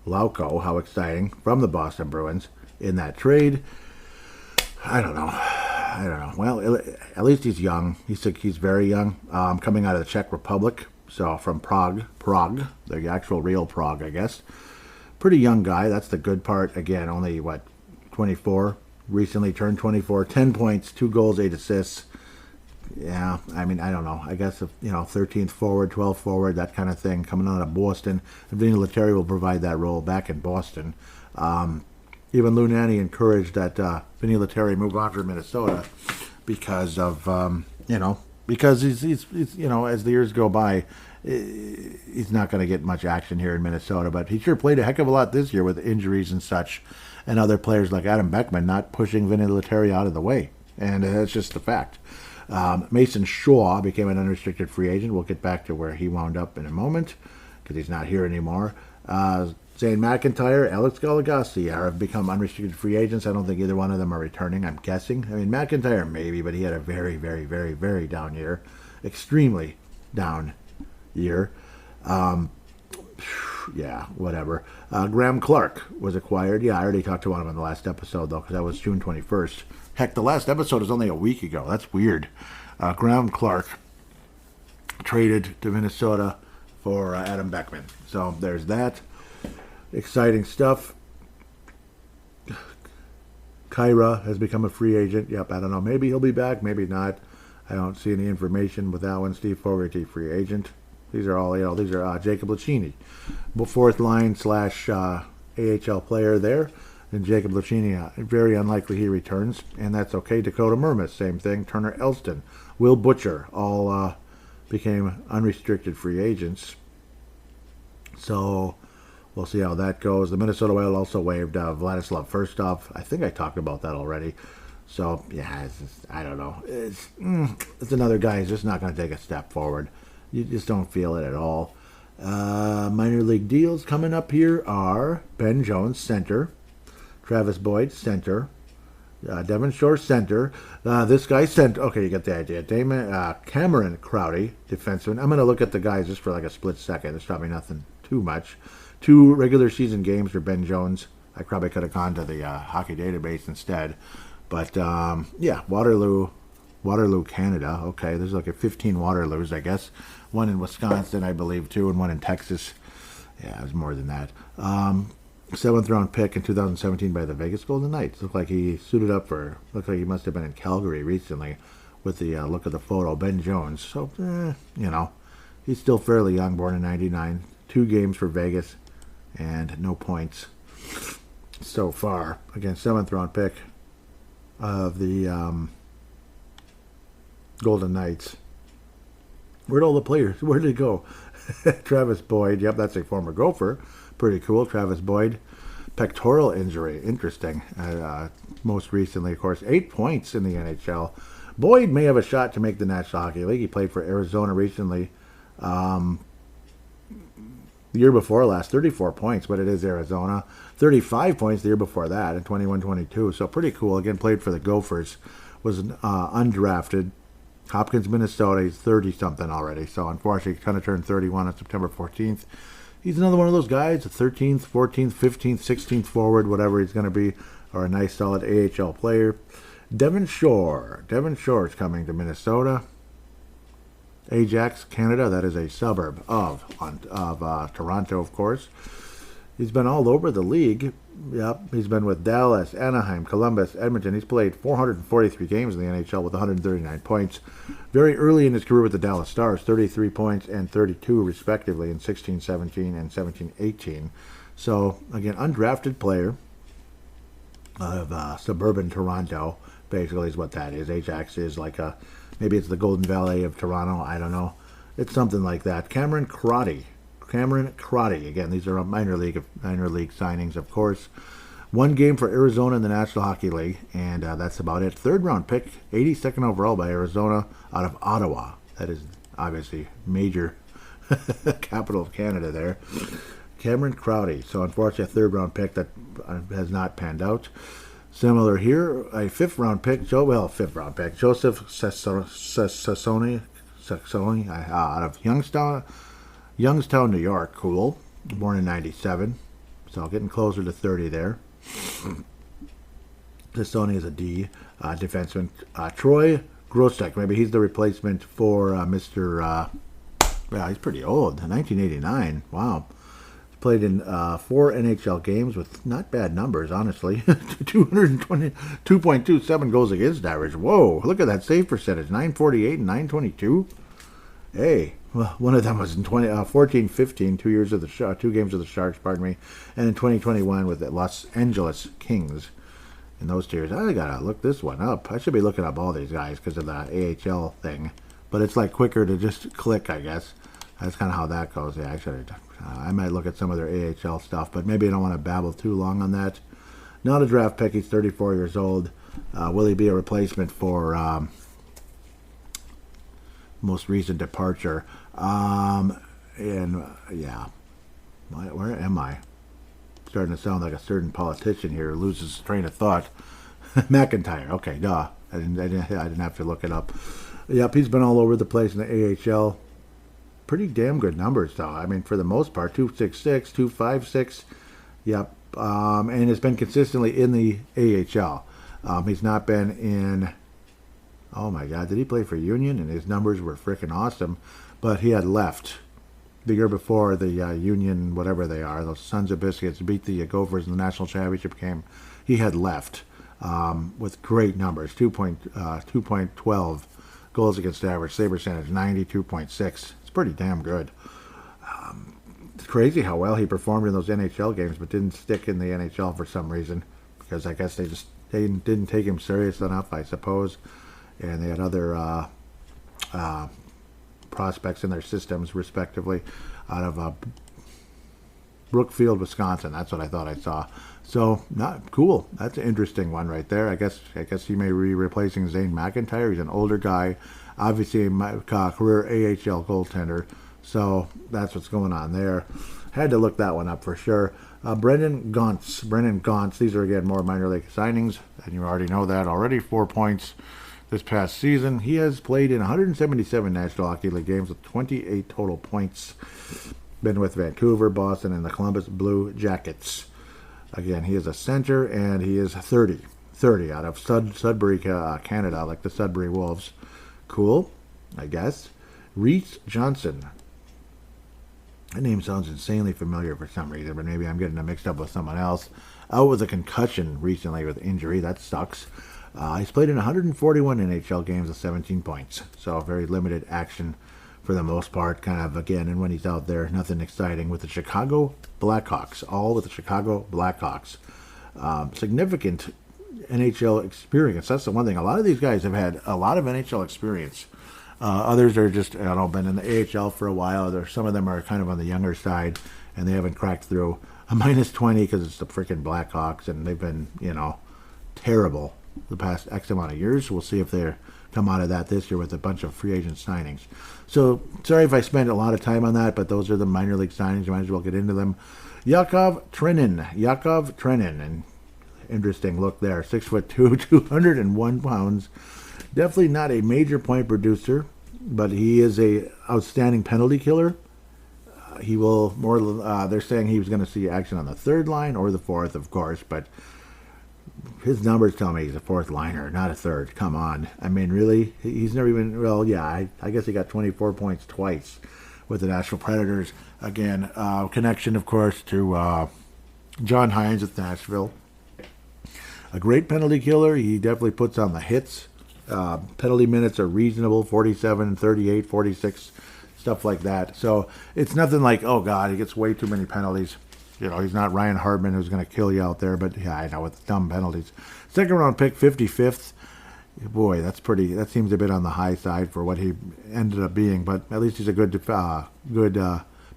Speaker 1: Lauko, how exciting, from the Boston Bruins in that trade. I don't know. Well, at least he's young. He's very young. Coming out of the Czech Republic. So from Prague, the actual real Prague, I guess. Pretty young guy. That's the good part. Again, only 24. Recently turned 24. 10 points, 2 goals, 8 assists. Yeah, I mean, I don't know. I guess 13th forward, 12th forward, that kind of thing. Coming out of Boston, Vinny Lettieri will provide that role back in Boston. Even Lou Nanne encouraged that Vinny Lettieri move on from Minnesota because of because he's as the years go by, he's not going to get much action here in Minnesota, but he sure played a heck of a lot this year with injuries and such, and other players like Adam Beckman not pushing Vinny Lettieri out of the way, and that's just the fact. Mason Shaw became an unrestricted free agent. We'll get back to where he wound up in a moment because he's not here anymore. Zane McIntyre, Alex Goligoski have become unrestricted free agents. I don't think either one of them are returning, I'm guessing. I mean, McIntyre maybe, but he had a very, very, very, very down year. Extremely down year. Yeah, whatever. Graham Clark was acquired. Yeah, I already talked about him in the last episode, though, because that was June 21st. Heck, the last episode is only a week ago. That's weird. Graham Clark traded to Minnesota for Adam Beckman. So there's that. Exciting stuff. Kyra has become a free agent. Yep, I don't know. Maybe he'll be back, maybe not. I don't see any information with that one. Steve Fogarty, free agent. These are all, these are Jacob Lucchini, fourth line / AHL player there. And Jacob Lucchini, very unlikely he returns, and that's okay. Dakota Mermis, same thing. Turner Elston, Will Butcher, all became unrestricted free agents. So we'll see how that goes. The Minnesota Wild also waived Vladislav Firstov. I think I talked about that already. So, yeah, I don't know. It's another guy who's just not going to take a step forward. You just don't feel it at all. Minor league deals coming up here are Ben Jones, center. Travis Boyd, center. Devon Shore, center. This guy, center. Okay, you get the idea. Cameron Crowdy, defenseman. I'm going to look at the guys just for like a split second. It's probably nothing too much. 2 regular season games for Ben Jones. I probably could have gone to the hockey database instead. But, yeah, Waterloo, Canada. Okay, there's like 15 Waterloos, I guess. One in Wisconsin, I believe, too, and one in Texas. Yeah, it was more than that. 7th round pick in 2017 by the Vegas Golden Knights. Looked like he suited up looked like he must have been in Calgary recently with the look of the photo. Ben Jones. So, he's still fairly young, born in 99. 2 games for Vegas and no points so far. Again, 7th round pick of the Golden Knights. Where'd all the players? Where did it go? Travis Boyd. Yep, that's a former Gopher. Pretty cool. Travis Boyd. Pectoral injury. Interesting. Most recently, of course, 8 points in the NHL. Boyd may have a shot to make the National Hockey League. He played for Arizona recently. The year before last, 34 points, but it is Arizona. 35 points the year before that in 21-22. So pretty cool. Again, played for the Gophers. Was undrafted. Hopkins, Minnesota. He's 30-something already. So unfortunately, he kind of turned 31 on September 14th. He's another one of those guys, a 13th, 14th, 15th, 16th forward, whatever he's going to be, or a nice, solid AHL player. Devon Shore. Devon Shore is coming to Minnesota. Ajax, Canada. That is a suburb of Toronto, of course. He's been all over the league. Yep, he's been with Dallas, Anaheim, Columbus, Edmonton. He's played 443 games in the NHL with 139 points. Very early in his career with the Dallas Stars, 33 points and 32 respectively in 16-17 and 17-18. So, again, undrafted player of suburban Toronto, basically is what that is. Ajax is like maybe it's the Golden Valley of Toronto. I don't know. It's something like that. Cameron Crotty. Again, these are minor league signings, of course. 1 game for Arizona in the National Hockey League, and that's about it. 3rd round pick, 82nd overall by Arizona out of Ottawa. That is obviously major capital of Canada there. Cameron Crowdy. So unfortunately, a 3rd round pick that has not panned out. Similar here, a 5th round pick. Joseph Sassoni out of Youngstown, New York. Cool. Born in 97. So getting closer to 30 there. Sassoni is a D defenseman. Troy Grosek. Maybe he's the replacement for Mr. He's pretty old. 1989. Wow. Played in 4 NHL games with not bad numbers, honestly. 2.27 goals against average. Whoa, look at that save percentage. 948 and 922. Hey, well, one of them was in 14-15, 2 years of the 2 games of the Sharks, pardon me, and in 2021 with the Los Angeles Kings. In those 2 years, I gotta look this one up. I should be looking up all these guys because of the AHL thing, but it's like quicker to just click, I guess. That's kind of how that goes. Yeah, I might look at some of their AHL stuff, but maybe I don't want to babble too long on that. Not a draft pick. He's 34 years old. Will he be a replacement for most recent departure? Where am I? Starting to sound like a certain politician here who loses train of thought. McIntyre. Okay, duh. I didn't have to look it up. Yep, he's been all over the place in the AHL. pretty damn good numbers, though. I mean, for the most part, 266, 256. Yep. And it's been consistently in the AHL. He's not been in... Oh, my God. Did he play for Union? And his numbers were freaking awesome. But he had left the year before the Union, whatever they are, those Sons of Biscuits, beat the Gophers in the national championship game. He had left with great numbers, 2.12 goals against average, save percentage 92.6. It's pretty damn good. It's crazy how well he performed in those NHL games, but didn't stick in the NHL for some reason, because I guess they didn't take him serious enough, I suppose, and they had other prospects in their systems, respectively, out of Brookfield, Wisconsin. That's what I thought I saw. So, not cool. That's an interesting one right there. I guess he may be replacing Zane McIntyre. He's an older guy, obviously a career AHL goaltender. So that's what's going on there. Had to look that one up for sure. Brendan Gauntz. These are again more minor league signings, and you already know that already. 4 points this past season. He has played in 177 National Hockey League games with 28 total points. Been with Vancouver, Boston, and the Columbus Blue Jackets. Again, he is a center, and he is 30 out of Sudbury, Canada, like the Sudbury Wolves. Cool, I guess. Reese Johnson. That name sounds insanely familiar for some reason, but maybe I'm getting it mixed up with someone else. Out with a concussion recently with injury. That sucks. He's played in 141 NHL games with 17 points. So very limited action for the most part. Kind of, again, and when he's out there, nothing exciting with the Chicago Blackhawks. All with the Chicago Blackhawks. Significant NHL experience. That's the one thing. A lot of these guys have had a lot of NHL experience. Others are just, been in the AHL for a while. Some of them are kind of on the younger side, and they haven't cracked through a -20 because it's the freaking Blackhawks, and they've been, terrible the past X amount of years. We'll see if they come out of that this year with a bunch of free agent signings. So, sorry if I spent a lot of time on that, but those are the minor league signings. You might as well get into them. Yakov Trenin, and interesting look there. 6'2", 201 pounds. Definitely not a major point producer, but he is a outstanding penalty killer. He will they're saying he was going to see action on the third line or the fourth, of course, but his numbers tell me he's a fourth liner, not a third. Come on. I mean, really? He's never even, I guess he got 24 points twice with the Nashville Predators. Again, connection, of course, to John Hines with Nashville. A great penalty killer. He definitely puts on the hits. Penalty minutes are reasonable, 47, 38, 46, stuff like that. So it's nothing like, oh, God, he gets way too many penalties. He's not Ryan Hardman who's going to kill you out there, but yeah, I know, with dumb penalties. Second round pick, 55th. Boy, that seems a bit on the high side for what he ended up being, but at least he's a good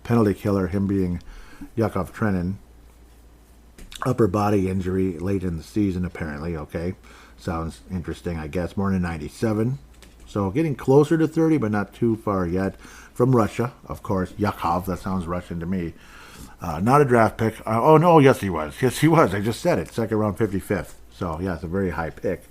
Speaker 1: penalty killer, him being Yakov Trenin. Upper body injury late in the season, apparently. Okay. Sounds interesting, I guess. Born in 97. So getting closer to 30, but not too far yet. From Russia, of course. Yakov, that sounds Russian to me. Not a draft pick. Yes, he was. Yes, he was. I just said it. Second round, 55th. So, yeah, it's a very high pick.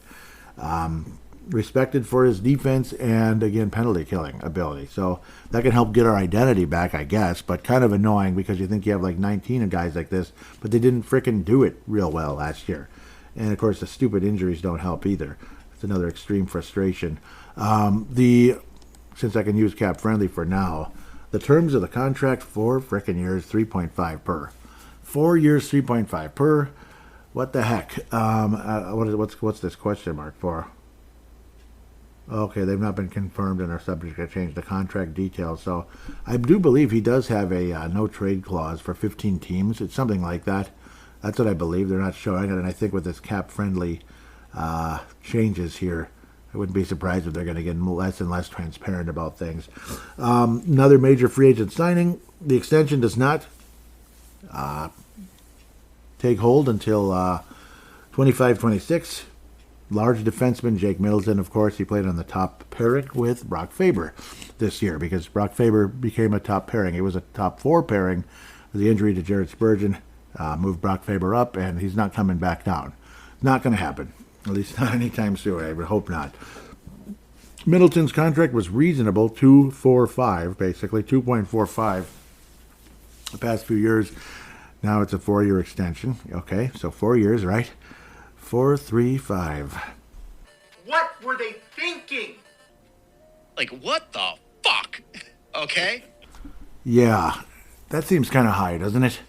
Speaker 1: Respected for his defense and, again, penalty killing ability. So that can help get our identity back, I guess, but kind of annoying because you think you have like 19 guys like this, but they didn't frickin' do it real well last year. And, of course, the stupid injuries don't help either. It's another extreme frustration. Since I can use cap friendly for now, the terms of the contract, 4 frickin' years, 3.5 per. 4 years, 3.5 per. What the heck? What's this question mark for? Okay, they've not been confirmed and are subject to change the contract details. So I do believe he does have a no-trade clause for 15 teams. It's something like that. That's what I believe. They're not showing it, and I think with this cap-friendly changes here, I wouldn't be surprised if they're going to get less and less transparent about things. Another major free agent signing. The extension does not take hold until 25-26. Large defenseman Jake Middleton, of course, he played on the top pairing with Brock Faber this year because Brock Faber became a top pairing. He was a top 4 pairing. The injury to Jared Spurgeon moved Brock Faber up, and he's not coming back down. Not going to happen. At least not anytime soon. I would hope not. Middleton's contract was reasonable, 2.45, basically 2.45 the past few years. Now it's a 4-year extension. Okay, so 4 years, right? 4.35.
Speaker 3: What were they thinking?
Speaker 4: Like, what the fuck? Okay?
Speaker 1: Yeah, that seems kind of high, doesn't it?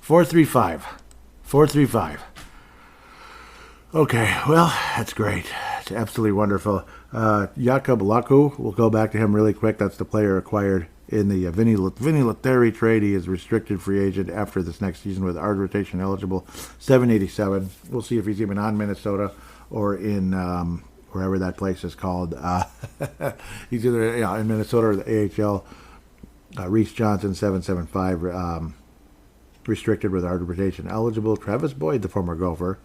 Speaker 1: 4.35. 4.35. Okay, well, that's great. It's absolutely wonderful. Jakub Laku, we'll go back to him really quick. That's the player acquired in the Vinny Lettieri trade. He is restricted free agent after this next season with art rotation eligible, 787. We'll see if he's even on Minnesota or in wherever that place is called. He's either in Minnesota or the AHL. Reese Johnson, 775, restricted with art rotation eligible. Travis Boyd, the former Gopher,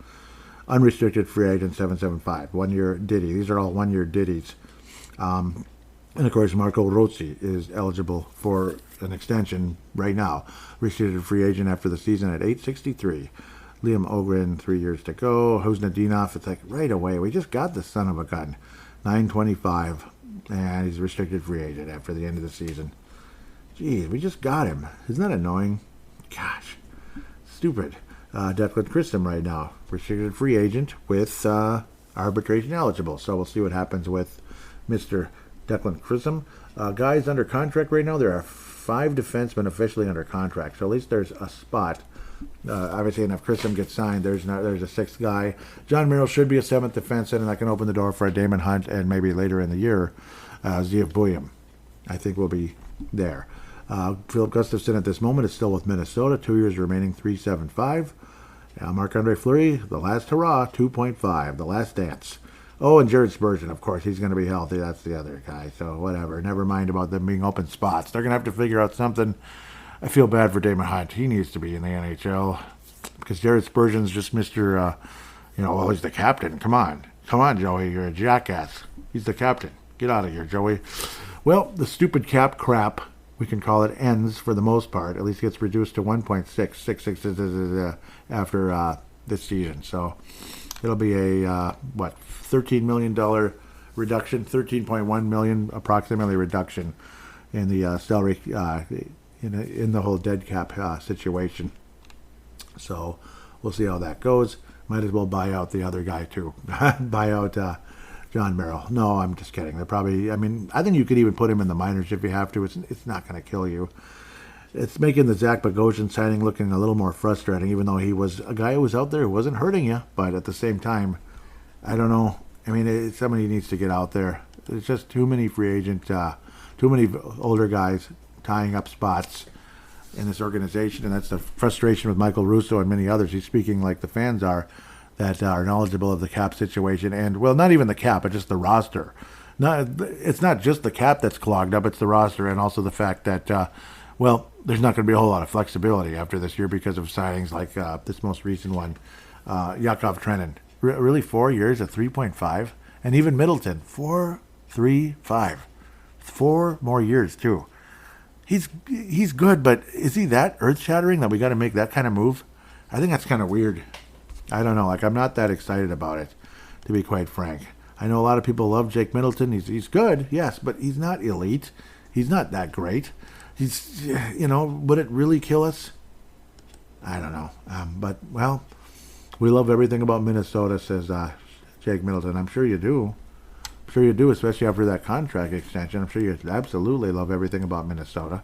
Speaker 1: unrestricted free agent, 775. 1 year Diddy. These are all 1 year Diddies. And of course, Marco Rossi is eligible for an extension right now. Restricted free agent after the season at 863. Liam Ogren, 3 years to go. Huznadinov, it's like right away. We just got the son of a gun. 925. And he's restricted free agent after the end of the season. Jeez, we just got him. Isn't that annoying? Gosh. Stupid. Declan Christom right now. Restricted free agent with arbitration eligible. So we'll see what happens with Mr. Declan Christom. Guys under contract right now, there are 5 defensemen officially under contract. So at least there's a spot. Obviously, and if Christom gets signed, there's a 6th guy. John Merrill should be a 7th defenseman, and that can open the door for a Damon Hunt, and maybe later in the year, Zeev Buyam, I think, will be there. Philip Gustafson at this moment is still with Minnesota. 2 years remaining, 3.75. Marc-Andre Fleury, the last hurrah, 2.5, the last dance. Oh, and Jared Spurgeon, of course, he's going to be healthy. That's the other guy. So whatever. Never mind about them being open spots. They're going to have to figure out something. I feel bad for Damon Hunt. He needs to be in the NHL because Jared Spurgeon's just Mr. Well, he's the captain. Come on, Joey. You're a jackass. He's the captain. Get out of here, Joey. Well, the stupid cap crap, we can call it, ends for the most part. At least gets reduced to 1.666 after this season. So it'll be a $13 million reduction, $13.1 million approximately reduction in the salary in the whole dead cap situation. So we'll see how that goes. Might as well buy out the other guy too. Buy out John Merrill. No, I'm just kidding. They're probably. I think you could even put him in the minors if you have to. It's not going to kill you. It's making the Zach Bogosian signing looking a little more frustrating, even though he was a guy who was out there who wasn't hurting you. But at the same time, I don't know. Somebody needs to get out there. There's just too many free agent, too many older guys tying up spots in this organization, and that's the frustration with Michael Russo and many others. He's speaking like the fans are, that are knowledgeable of the cap situation, and well, not even the cap, but just the roster. It's not just the cap that's clogged up; it's the roster, and also the fact that, there's not going to be a whole lot of flexibility after this year because of signings like this most recent one, Yakov Trenin. Really, 4 years at 3.5, and even Middleton, 4.35, 4 more years too. He's good, but is he that earth-shattering that we got to make that kind of move? I think that's kind of weird. I don't know. I'm not that excited about it, to be quite frank. I know a lot of people love Jake Middleton. He's good, yes, but he's not elite. He's not that great. He's, would it really kill us? I don't know. But we love everything about Minnesota, says Jake Middleton. I'm sure you do. I'm sure you do, especially after that contract extension. I'm sure you absolutely love everything about Minnesota.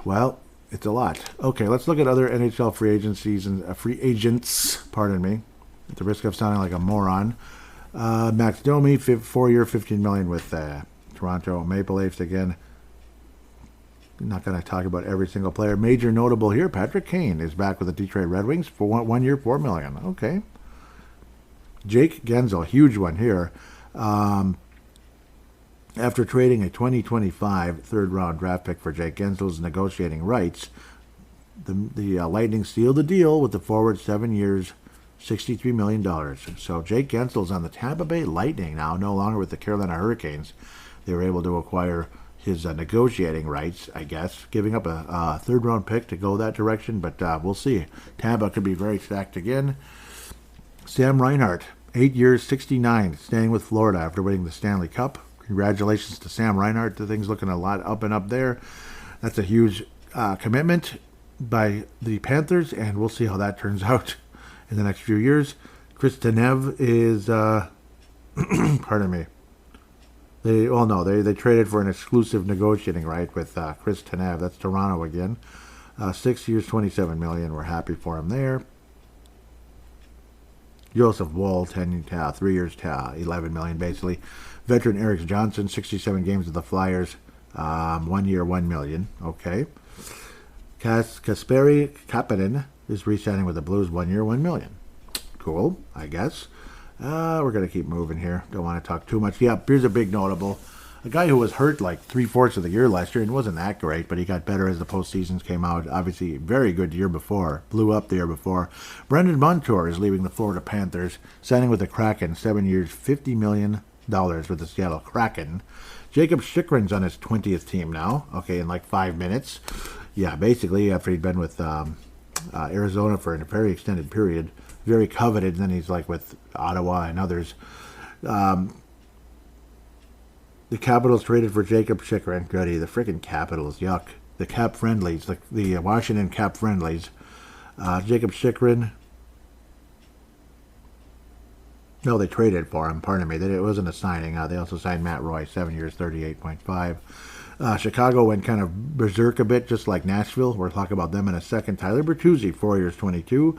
Speaker 1: Well, it's a lot. Okay, let's look at other NHL free agents. Pardon me, at the risk of sounding like a moron. Max Domi, 4-year, $15 million with Toronto Maple Leafs again. I'm not going to talk about every single player. Major notable here, Patrick Kane is back with the Detroit Red Wings for 1 year, $4 million. Okay. Jake Gensel, huge one here. After trading a 2025 third-round draft pick for Jake Gensel's negotiating rights, the Lightning sealed the deal with the forward 7 years, $63 million. So Jake Gensel's on the Tampa Bay Lightning now, no longer with the Carolina Hurricanes. They were able to acquire his negotiating rights, I guess, giving up a third-round pick to go that direction, but we'll see. Tampa could be very stacked again. Sam Reinhart 8 years, 69, staying with Florida after winning the Stanley Cup. Congratulations to Sam Reinhart. The thing's looking a lot up and up there. That's a huge commitment by the Panthers, and we'll see how that turns out in the next few years. Chris Tanev is, pardon me. They traded for an exclusive negotiating right with Chris Tanev. That's Toronto again. 6 years, $27 million. We're happy for him there. Joseph Woll, 3 years, $11 million basically. Veteran Eric Johnson, 67 games with the Flyers, 1 year, $1 million. Okay. Kasperi Kapanen is re-signing with the Blues, 1 year, $1 million. Cool, I guess. We're going to keep moving here. Don't want to talk too much. Yeah, here's a big notable. A guy who was hurt like 3/4 of the year last year and wasn't that great, but he got better as the postseasons came out. Obviously, very good year before. Blew up the year before. Brendan Montour is leaving the Florida Panthers, signing with the Kraken, 7 years, $50 million with the Seattle Kraken. Jacob Chychrun's on his 20th team now. Okay, in like 5 minutes. Yeah, basically, after he'd been with Arizona for a very extended period. Very coveted, and then he's like with Ottawa and others. The Capitals traded for Jacob Chychrun. Goody, the freaking Capitals, yuck. The Cap Friendlies, the Washington Cap Friendlies. Jacob Chychrun. No, they traded for him, pardon me. It wasn't a signing. They also signed Matt Roy, 7 years, $38.5. Chicago went kind of berserk a bit, just like Nashville. We'll talk about them in a second. Tyler Bertuzzi, 4 years, $22.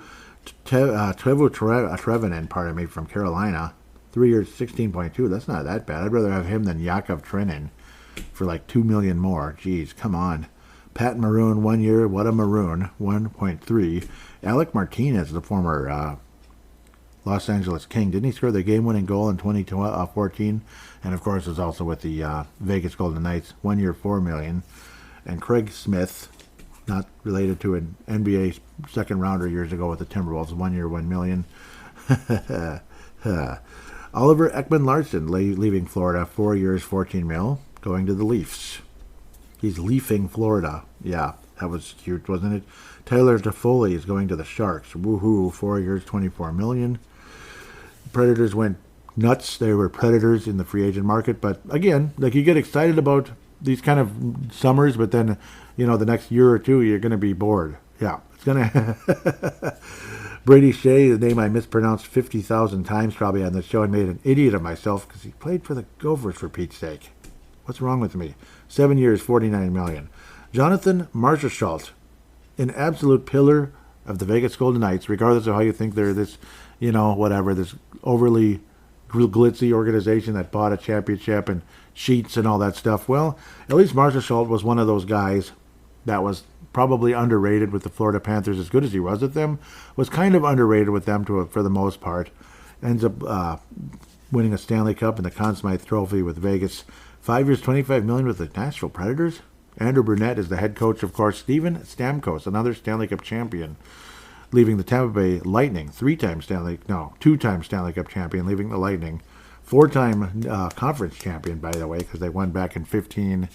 Speaker 1: Teuvo Teravainen, from Carolina, 3 years, $16.2. That's not that bad. I'd rather have him than Yakov Trenin for like $2 million more. Jeez, come on. Pat Maroon, 1 year, what a maroon, 1.3. Alec Martinez, the former Los Angeles King, didn't he score the game-winning goal in 2014? And of course, was also with the Vegas Golden Knights, 1 year, $4 million. And Craig Smith, not related to an NBA second rounder years ago with the Timberwolves, 1 year, $1 million. Oliver Ekman-Larsson leaving Florida, 4 years, $14 million, going to the Leafs. He's leafing Florida. Yeah, that was cute, wasn't it? Tyler Toffoli is going to the Sharks. Woohoo, 4 years, $24 million. Predators went nuts. They were predators in the free agent market. But again, like, you get excited about these kind of summers, but then, the next year or two, you're going to be bored. Yeah, it's going to... Brady Shea, the name I mispronounced 50,000 times probably on the show, and made an idiot of myself because he played for the Gophers, for Pete's sake. What's wrong with me? 7 years, $49 million. Jonathan Marchessault, an absolute pillar of the Vegas Golden Knights, regardless of how you think they're this, this overly glitzy organization that bought a championship and sheets and all that stuff. Well, at least Marchessault was one of those guys that was probably underrated with the Florida Panthers. As good as he was with them, was kind of underrated with them for the most part. Ends up winning a Stanley Cup and the Conn Smythe Trophy with Vegas. 5 years, $25 million with the Nashville Predators. Andrew Brunette is the head coach, of course. Steven Stamkos, another Stanley Cup champion, leaving the Tampa Bay Lightning. Two-time Stanley Cup champion, leaving the Lightning. 4-time conference champion, by the way, because they won back in 15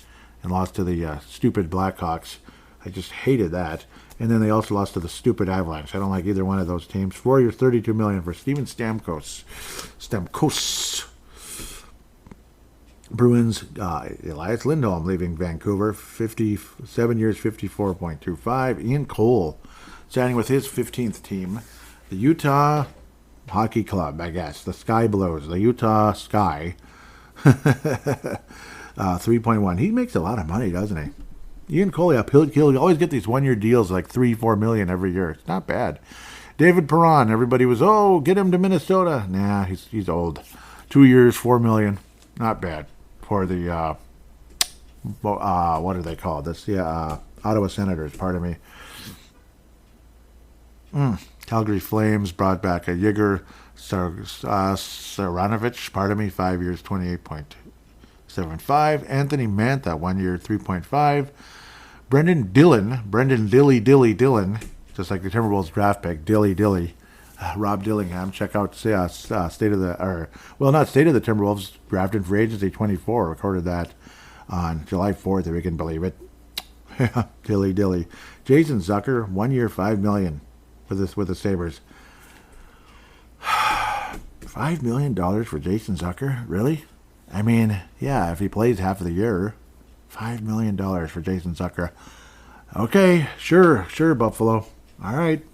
Speaker 1: and lost to the stupid Blackhawks. I just hated that. And then they also lost to the stupid Avalanche. I don't like either one of those teams. 4 years, $32 million for Steven Stamkos. Bruins, Elias Lindholm leaving Vancouver. 7 years, $54.25. Ian Cole signing with his 15th team. The Utah Hockey Club, I guess. The Sky Blues. The Utah Sky. 3.1. He makes a lot of money, doesn't he? Ian Cole, he'll always get these one-year deals like $3-4 million every year. It's not bad. David Perron, everybody was, get him to Minnesota. Nah, he's old. 2 years, $4 million. Not bad for the, what are they called? That's the Ottawa Senators, pardon me. Calgary Flames brought back a Yegor Saranovich, pardon me, 5 years, $28.75. Anthony Mantha, 1 year, $3.5. Brendan Dillon, just like the Timberwolves draft pick, Dilly. Rob Dillingham, check out State of the Timberwolves, drafted free agency 24, recorded that on July 4th, if you can believe it. Dilly. Jason Zucker, 1 year, $5 million with the Sabres. $5 $5 million for Jason Zucker? Really? I mean, yeah, if he plays half of the year, $5 million for Jason Zucker. Okay, sure, Buffalo. All right.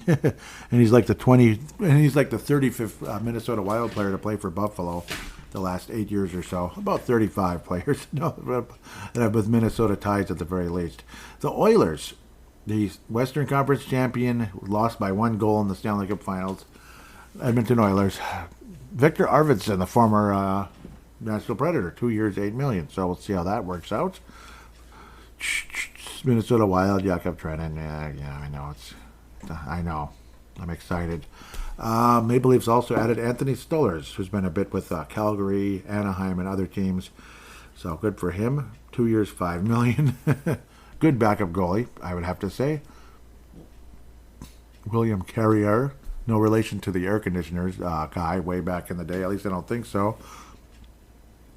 Speaker 1: And he's like the 35th Minnesota Wild player to play for Buffalo the last 8 years or so. About 35 players with Minnesota ties at the very least. The Oilers, the Western Conference champion, lost by 1 goal in the Stanley Cup Finals. Edmonton Oilers. Victor Arvidsson, the former Nashville Predator, 2 years, $8 million. So we'll see how that works out. Minnesota Wild, Jakub Trenin. Yeah, I know. I'm excited. Maple Leafs also added Anthony Stolarz, who's been a bit with Calgary, Anaheim, and other teams. So good for him. 2 years, $5 million. Good backup goalie, I would have to say. William Carrier, no relation to the air conditioners guy way back in the day. At least I don't think so.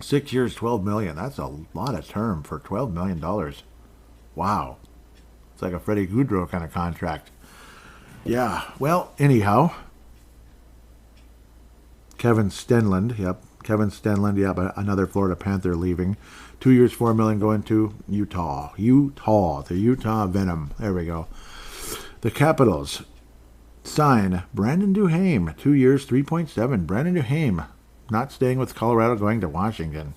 Speaker 1: 6 years, $12 million. That's a lot of term for $12 million. Wow. It's like a Freddie Gaudreau kind of contract. Yeah, well, anyhow. Kevin Stenlund, but another Florida Panther leaving. 2 years, $4 million going to Utah. The Utah Venom. There we go. The Capitals sign Brandon Duhaime. 2 years, $3.7. Brandon Duhaime. Not staying with Colorado, going to Washington.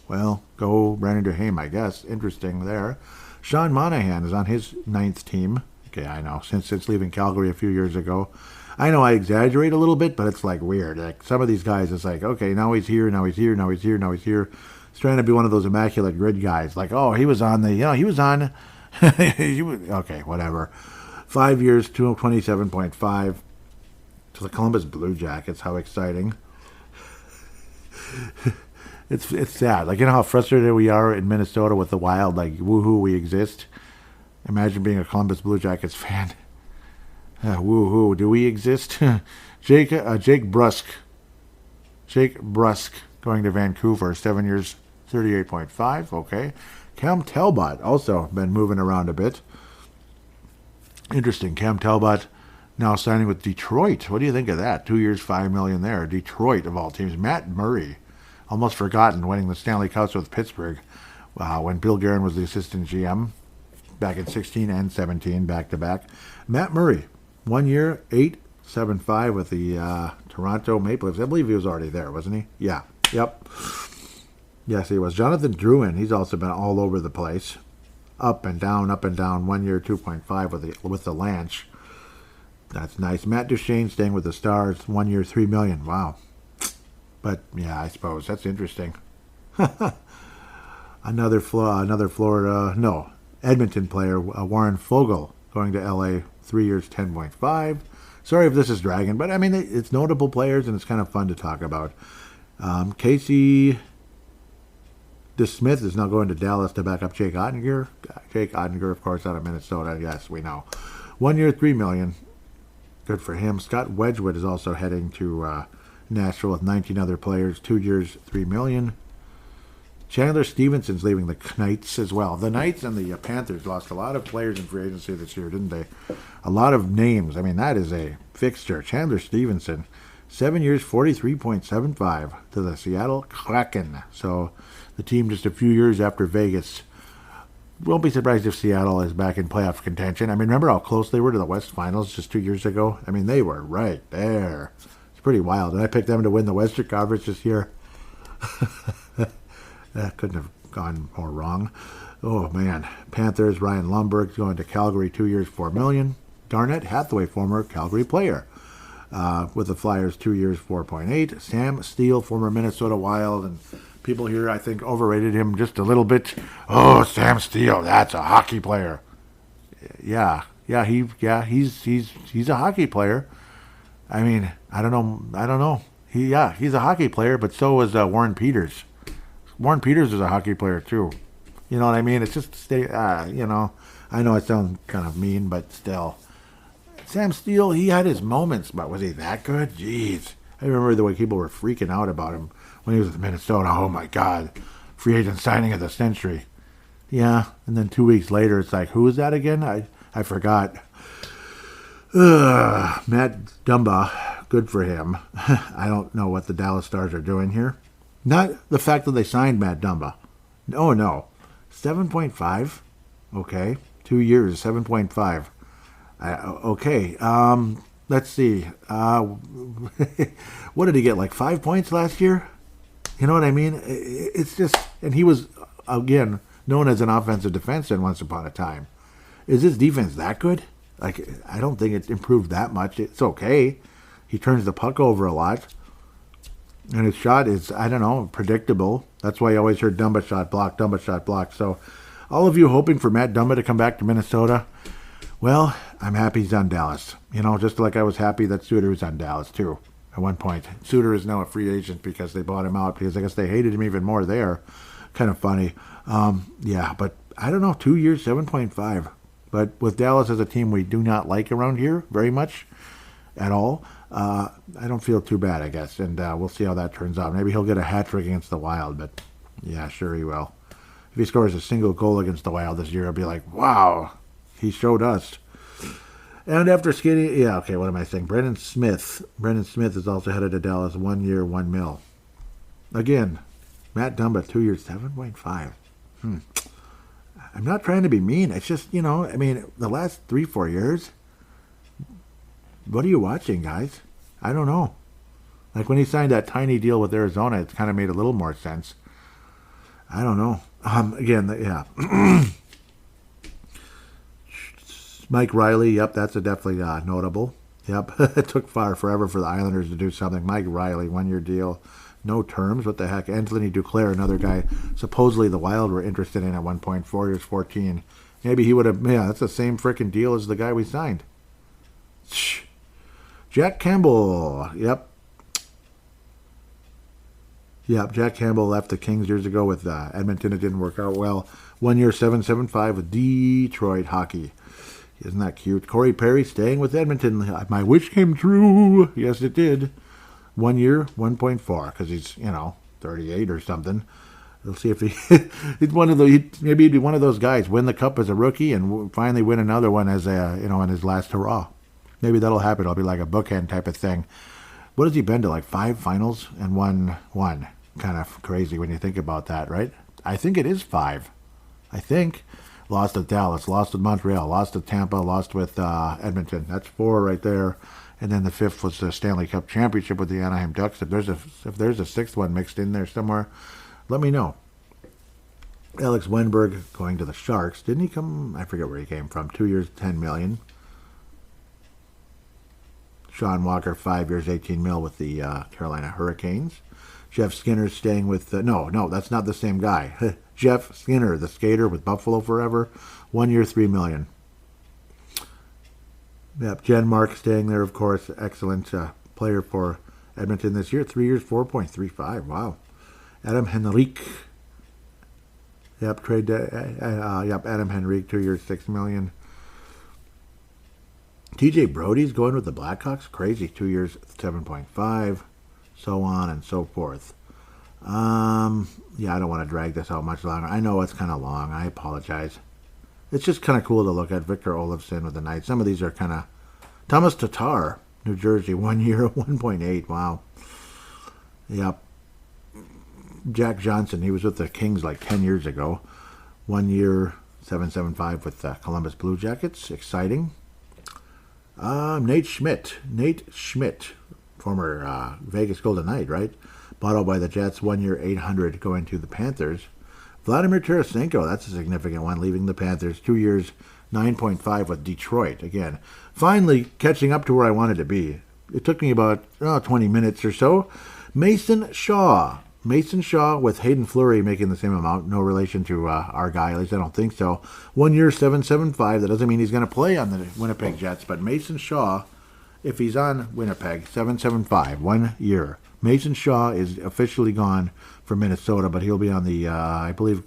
Speaker 1: Well, go Brandon Duhaime, I guess. Interesting there. Sean Monahan is on his 9th team. Okay, I know. Since leaving Calgary a few years ago. I know I exaggerate a little bit, but it's like weird. Like some of these guys, it's like, okay, now he's here. He's trying to be one of those immaculate grid guys. Like, oh, he was on. Okay, whatever. 5 years, $27.5 to the Columbus Blue Jackets. How exciting. It's sad. Like, you know how frustrated we are in Minnesota with the Wild, like, woohoo, we exist. Imagine being a Columbus Blue Jackets fan. Woohoo, do we exist? Jake Brusque going to Vancouver, 7 years, $38.5. Okay. Cam Talbot also been moving around a bit. Interesting. Cam Talbot now signing with Detroit. What do you think of that? 2 years, $5 million there. Detroit of all teams. Matt Murray, almost forgotten, winning the Stanley Cups with Pittsburgh when Bill Guerin was the assistant GM back in 16 and 17, back to back. Matt Murray, 1 year, $8.75 with the Toronto Maple Leafs. I believe he was already there, wasn't he? Yeah. Yep. Yes, he was. Jonathan Drouin, he's also been all over the place. Up and down. 1 year, $2.5 with the Lanch. That's nice. Matt Duchene staying with the Stars, 1 year, $3 million. Wow. But yeah, I suppose that's interesting. Another Edmonton player, Warren Fogle, going to LA, 3 years, $10.5. Sorry if this is dragging, but I mean, it's notable players and it's kind of fun to talk about. Casey DeSmith is now going to Dallas to back up Jake Ottinger. Jake Ottinger, of course, out of Minnesota. Yes, we know. 1 year, $3 million. Good for him. Scott Wedgwood is also heading to Nashville with 19 other players. 2 years, $3 million. Chandler Stevenson's leaving the Knights as well. The Knights and the Panthers lost a lot of players in free agency this year, didn't they? A lot of names. I mean, that is a fixture. Chandler Stevenson, 7 years, $43.75 to the Seattle Kraken. So the team just a few years after Vegas. Won't be surprised if Seattle is back in playoff contention. I mean, remember how close they were to the West Finals just 2 years ago? I mean, they were right there. It's pretty wild. And I picked them to win the Western Conference this year. That couldn't have gone more wrong. Oh, man. Panthers, Ryan Lundberg going to Calgary, 2 years, $4 million. Garnett Hathaway, former Calgary player, with the Flyers, 2 years, $4.8. Sam Steele, former Minnesota Wild, and people here, I think, overrated him just a little bit. Oh, Sam Steele, that's a hockey player. Yeah, he's a hockey player. I mean, I don't know. He's a hockey player, but so was Warren Peters. Warren Peters is a hockey player too. You know what I mean? It's just I know it sounds kind of mean, but still. Sam Steele, he had his moments, but was he that good? Jeez. I remember the way people were freaking out about him when he was with Minnesota. Oh my God. Free agent signing of the century. Yeah. And then 2 weeks later, it's like, who is that again? I forgot. Matt Dumba good for him. I don't know what the Dallas Stars are doing here. Not the fact that they signed Matt Dumba. Oh, no. 7.5? Okay. 2 years, 7.5. Okay. Let's see. What did he get, like 5 points last year? You know what I mean? It's just... And he was, again, known as an offensive defenseman once upon a time. Is his defense that good? Like, I don't think it improved that much. It's okay. He turns the puck over a lot. And his shot is, I don't know, predictable. That's why you always heard Dumba shot block, Dumba shot block. So, all of you hoping for Matt Dumba to come back to Minnesota, well, I'm happy he's on Dallas. You know, just like I was happy that Suter was on Dallas, too, at one point. Suter is now a free agent because they bought him out, because I guess they hated him even more there. Kind of funny. Yeah, but I don't know, 2 years, 7.5. But with Dallas as a team we do not like around here very much at all, I don't feel too bad, I guess. And we'll see how that turns out. Maybe he'll get a hat trick against the Wild, but yeah, sure he will. If he scores a single goal against the Wild this year, I'll be like, wow, he showed us. And after skating, yeah, okay, what am I saying? Brendan Smith. Brendan Smith is also headed to Dallas, 1 year, $1 million. Again, Matt Dumba, 2 years, 7.5. I'm not trying to be mean. It's just, you know, I mean, the last 3-4 years, what are you watching, guys? I don't know. Like when he signed that tiny deal with Arizona, it kind of made a little more sense. I don't know. Again, yeah. Mike Riley, yep, that's definitely notable. Yep, it took forever for the Islanders to do something. Mike Riley, 1 year deal. No terms, what the heck? Anthony Duclair, another guy supposedly the Wild were interested in at 1 point, 4 years, 14. Maybe he would have, yeah, that's the same freaking deal as the guy we signed. Jack Campbell, yep. Yep, Jack Campbell left the Kings years ago with Edmonton. It didn't work out well. 1 year, 7.75 with Detroit Hockey. Isn't that cute? Corey Perry staying with Edmonton. My wish came true. Yes, it did. 1 year, 1.4, because he's, you know, 38 or something. We'll see if he he's one of the maybe he'd be one of those guys, win the cup as a rookie and finally win another one as a, you know, in his last hurrah. Maybe that'll happen. It'll be like a bookend type of thing. What has he been to, like 5 finals and won one? Kind of crazy when you think about that, right? I think it is 5. I think. Lost at Dallas, lost with Montreal, lost at Tampa, lost with Edmonton. That's 4 right there. And then the 5th was the Stanley Cup Championship with the Anaheim Ducks. If there's a 6th one mixed in there somewhere, let me know. Alex Wenberg going to the Sharks. Didn't he come? I forget where he came from. 2 years, $10 million. Sean Walker, 5 years, $18 million with the Carolina Hurricanes. Jeff Skinner staying with... no, that's not the same guy. Jeff Skinner, the skater with Buffalo forever. 1 year, $3 million. Yep, Jen Mark staying there, of course. Excellent player for Edmonton this year. 3 years, 4.35. Wow. Adam Henrique. Yep, Adam Henrique, 2 years, $6 million. TJ Brody's going with the Blackhawks. Crazy. 2 years, 7.5. So on and so forth. Yeah, I don't want to drag this out much longer. I know it's kind of long. I apologize. It's just kind of cool to look at. Victor Olofsson with the Knights. Some of these are kind of... Thomas Tatar, New Jersey, 1 year, 1.8. Wow. Yep. Jack Johnson, he was with the Kings like 10 years ago. 1 year, 7.75 with the Columbus Blue Jackets. Exciting. Nate Schmidt, former Vegas Golden Knight, right? Bought out by the Jets, 1 year, 800, going to the Panthers. Vladimir Tarasenko, that's a significant one, leaving the Panthers. 2 years, 9.5 with Detroit. Again, finally catching up to where I wanted to be. It took me about 20 minutes or so. Mason Shaw with Hayden Fleury making the same amount. No relation to our guy, at least I don't think so. 1 year, 7.75. That doesn't mean he's going to play on the Winnipeg Jets, but Mason Shaw, if he's on Winnipeg, 7.75, 1 year. Mason Shaw is officially gone for Minnesota, but he'll be on the, I believe,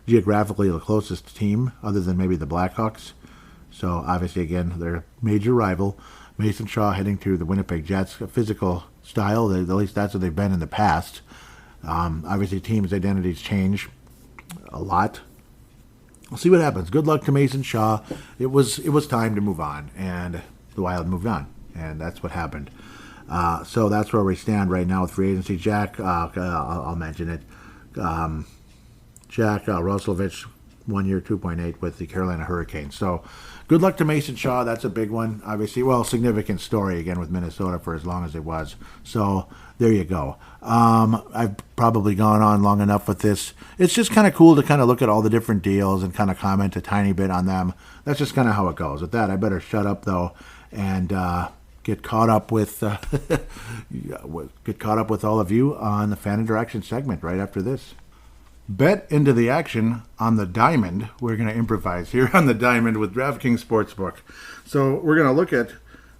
Speaker 1: geographically the closest team, other than maybe the Blackhawks. So, obviously, again, their major rival. Mason Shaw heading to the Winnipeg Jets. A physical style, at least that's what they've been in the past. Obviously, teams' identities change a lot. We'll see what happens. Good luck to Mason Shaw. It was time to move on, and the Wild moved on, and that's what happened. So that's where we stand right now with free agency. Jack, I'll mention it. Jack Roslovich, 1 year, 2.8 with the Carolina Hurricanes. So good luck to Mason Shaw. That's a big one, obviously. Well, significant story again with Minnesota for as long as it was. So there you go. I've probably gone on long enough with this. It's just kind of cool to kind of look at all the different deals and kind of comment a tiny bit on them. That's just kind of how it goes. With that, I better shut up though and get caught up with all of you on the Fan Interaction segment right after this. Bet into the action on the diamond. We're going to improvise here on the diamond with DraftKings Sportsbook. So we're going to look at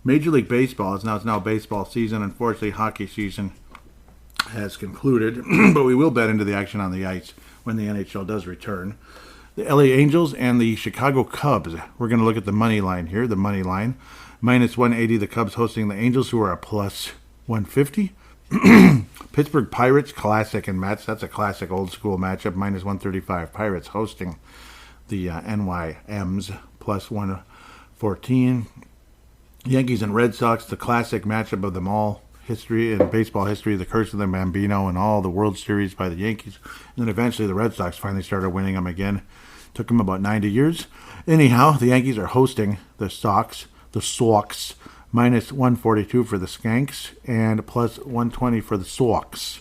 Speaker 1: Major League Baseball. It's now baseball season. Unfortunately, hockey season has concluded, but we will bet into the action on the ice when the NHL does return. The LA Angels and the Chicago Cubs. We're going to look at the money line here, the money line. Minus 180, the Cubs hosting the Angels, who are a plus 150. Pittsburgh Pirates, classic and Mets. That's a classic old school matchup. Minus 135. Pirates hosting the NYMs, plus 114. Yankees and Red Sox, the classic matchup of them all. History and baseball history, the curse of the Bambino and all the World Series by the Yankees. And then eventually the Red Sox finally started winning them again. Took them about 90 years. Anyhow, the Yankees are hosting the Sox. Minus 142 for the Skanks and plus 120 for the Sox.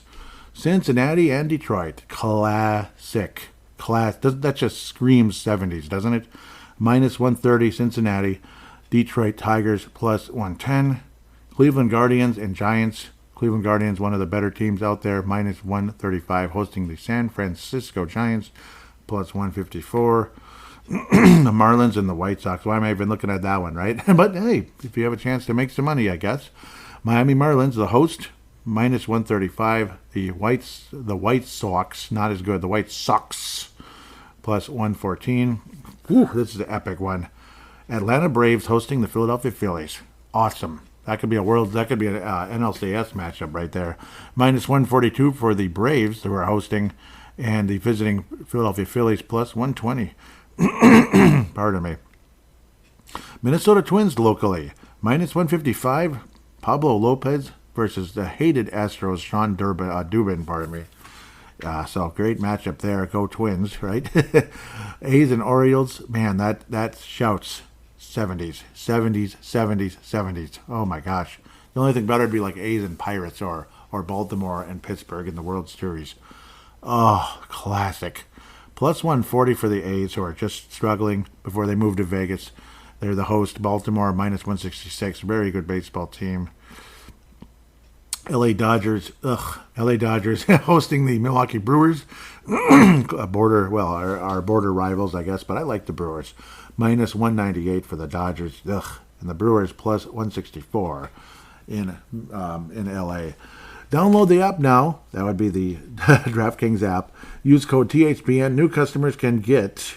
Speaker 1: Cincinnati and Detroit, classic. That just screams 70s, doesn't it? Minus 130 Cincinnati. Detroit Tigers plus 110. Cleveland Guardians and Giants. Cleveland Guardians, one of the better teams out there, minus 135, hosting the San Francisco Giants, plus 154. The Marlins and the White Sox. Why am I even looking at that one, right? But hey, if you have a chance to make some money, I guess. Miami Marlins, the host, minus 135. The White Sox, not as good. The White Sox, plus 114. Whew, this is an epic one. Atlanta Braves hosting the Philadelphia Phillies. Awesome. That could be an NLCS matchup right there. Minus 142 for the Braves, who are hosting, and the visiting Philadelphia Phillies, plus 120. Pardon me. Minnesota Twins locally, minus 155. Pablo Lopez versus the hated Astros, Sean Dubin, pardon me. So great matchup there. Go Twins, right? A's and Orioles, man, that shouts 70s. Oh my gosh. The only thing better would be like A's and Pirates or Baltimore and Pittsburgh in the World Series. Oh, classic. Plus 140 for the A's, who are just struggling before they move to Vegas. They're the host. Baltimore, minus 166. Very good baseball team. LA Dodgers hosting the Milwaukee Brewers. Our border rivals, I guess, but I like the Brewers. Minus 198 for the Dodgers. And the Brewers plus 164 in LA. Download the app now. That would be the DraftKings app. Use code THPN. New customers can get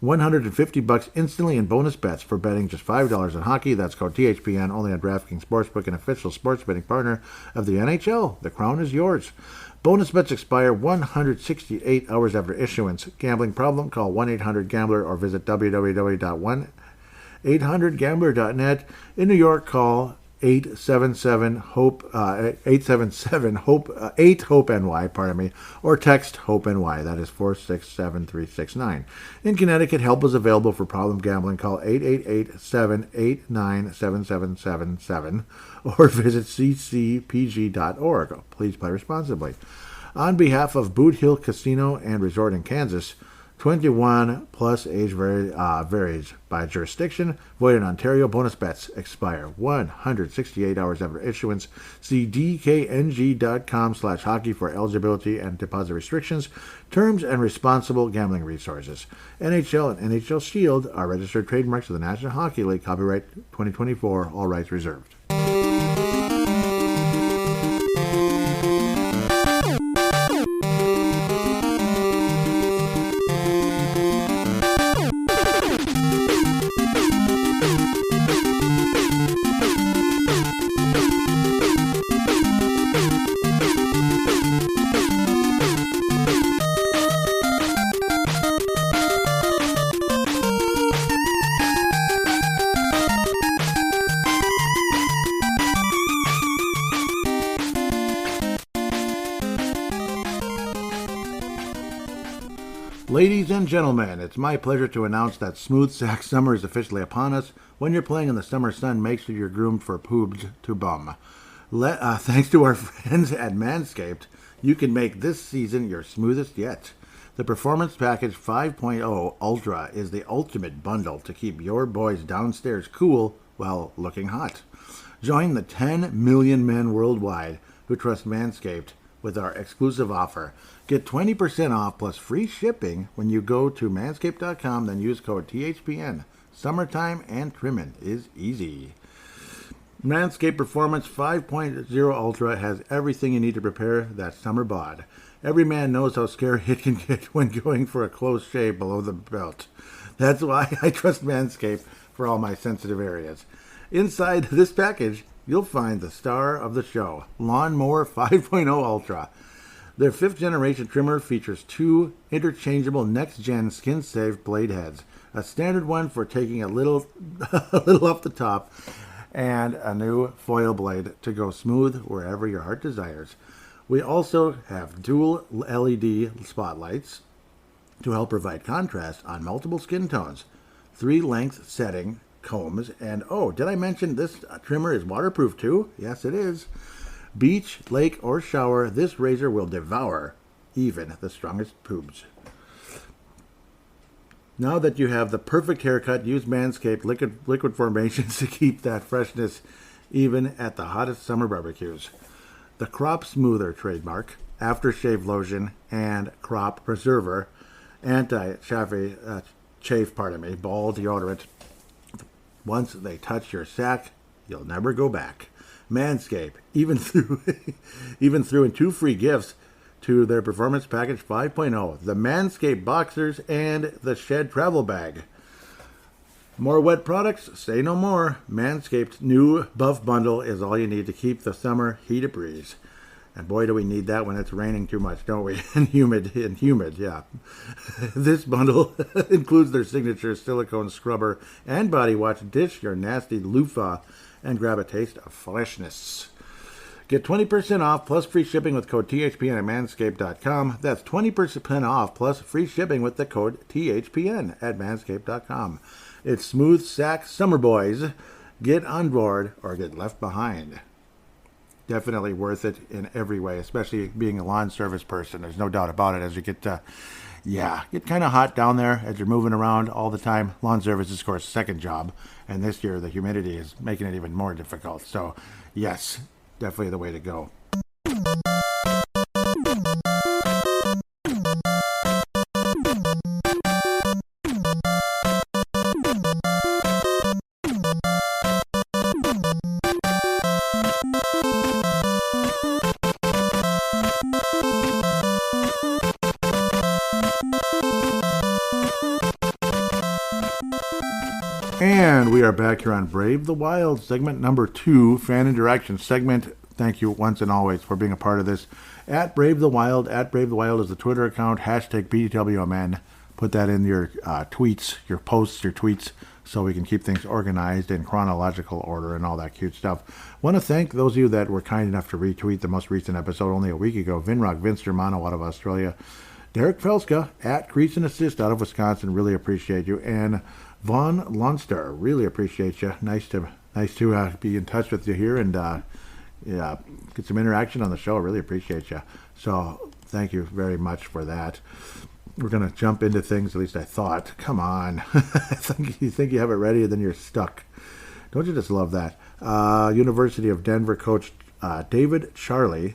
Speaker 1: $150 instantly in bonus bets for betting just $5 on hockey. That's code THPN only on DraftKings Sportsbook, an official sports betting partner of the NHL. The crown is yours. Bonus bets expire 168 hours after issuance. Gambling problem? Call 1-800-GAMBLER or visit www.1800gambler.net. In New York, call 877-HOPE-NY, pardon me, or text HOPE-NY. That is 467-369. In Connecticut, help is available for problem gambling. Call 888-789-7777 or visit ccpg.org. Please play responsibly. On behalf of Boot Hill Casino and Resort in Kansas, 21 plus age varies by jurisdiction. Void in Ontario. Bonus bets expire 168 hours after issuance. See dkng.com/hockey for eligibility and deposit restrictions, terms, and responsible gambling resources. NHL and NHL Shield are registered trademarks of the National Hockey League. Copyright 2024. All rights reserved. Ladies and gentlemen, it's my pleasure to announce that smooth sack summer is officially upon us. When you're playing in the summer sun, make sure you're groomed for poobs to bum. Thanks to our friends at Manscaped, you can make this season your smoothest yet. The Performance Package 5.0 Ultra is the ultimate bundle to keep your boys downstairs cool while looking hot. Join the 10 million men worldwide who trust Manscaped with our exclusive offer. Get 20% off plus free shipping when you go to manscaped.com, then use code THPN. Summertime and trimming is easy. Manscaped Performance 5.0 Ultra has everything you need to prepare that summer bod. Every man knows how scary it can get when going for a close shave below the belt. That's why I trust Manscaped for all my sensitive areas. Inside this package, you'll find the star of the show, Lawnmower 5.0 Ultra. Their 5th generation trimmer features 2 interchangeable next-gen skin-safe blade heads, a standard one for taking a little off the top, and a new foil blade to go smooth wherever your heart desires. We also have dual LED spotlights to help provide contrast on multiple skin tones, 3-length setting combs, and did I mention this trimmer is waterproof too? Yes, it is. Beach, lake, or shower, this razor will devour even the strongest poobs. Now that you have the perfect haircut, use Manscaped liquid formations to keep that freshness even at the hottest summer barbecues. The Crop Smoother trademark, aftershave lotion, and Crop Preserver, anti-chafe, ball deodorant. Once they touch your sack, you'll never go back. Manscaped even threw in 2 free gifts to their Performance Package 5.0, the Manscaped Boxers and the Shed Travel Bag. More wet products? Say no more. Manscaped's new Buff Bundle is all you need to keep the summer heat a breeze. And boy, do we need that when it's raining too much, don't we? And humid, yeah. This bundle includes their signature silicone scrubber and body wash. Dish your nasty loofah and grab a taste of freshness. Get 20% off plus free shipping with code THPN at manscaped.com. That's 20% off plus free shipping with the code THPN at manscaped.com. It's smooth sack summer, boys. Get on board or get left behind. Definitely worth it in every way, especially being a lawn service person. There's no doubt about it. As you get kind of hot down there as you're moving around all the time. Lawn service is, of course, second job. And this year, the humidity is making it even more difficult. So, yes, definitely the way to go. And we are back here on Brave the Wild, segment number 2, fan interaction segment. Thank you once and always for being a part of this. At Brave the Wild is the Twitter account, hashtag BWMN. Put that in your tweets, your posts, your tweets, so we can keep things organized in chronological order and all that cute stuff. Want to thank those of you that were kind enough to retweet the most recent episode only a week ago. Vinrock, Vince Germano out of Australia. Derek Felska at Crease and Assist out of Wisconsin. Really appreciate you. And Vaughn Lonster, really appreciate you. Nice to be in touch with you here and get some interaction on the show. Really appreciate you. So thank you very much for that. We're going to jump into things, at least I thought. Come on. You think you have it ready and then you're stuck. Don't you just love that? University of Denver coach David Charlie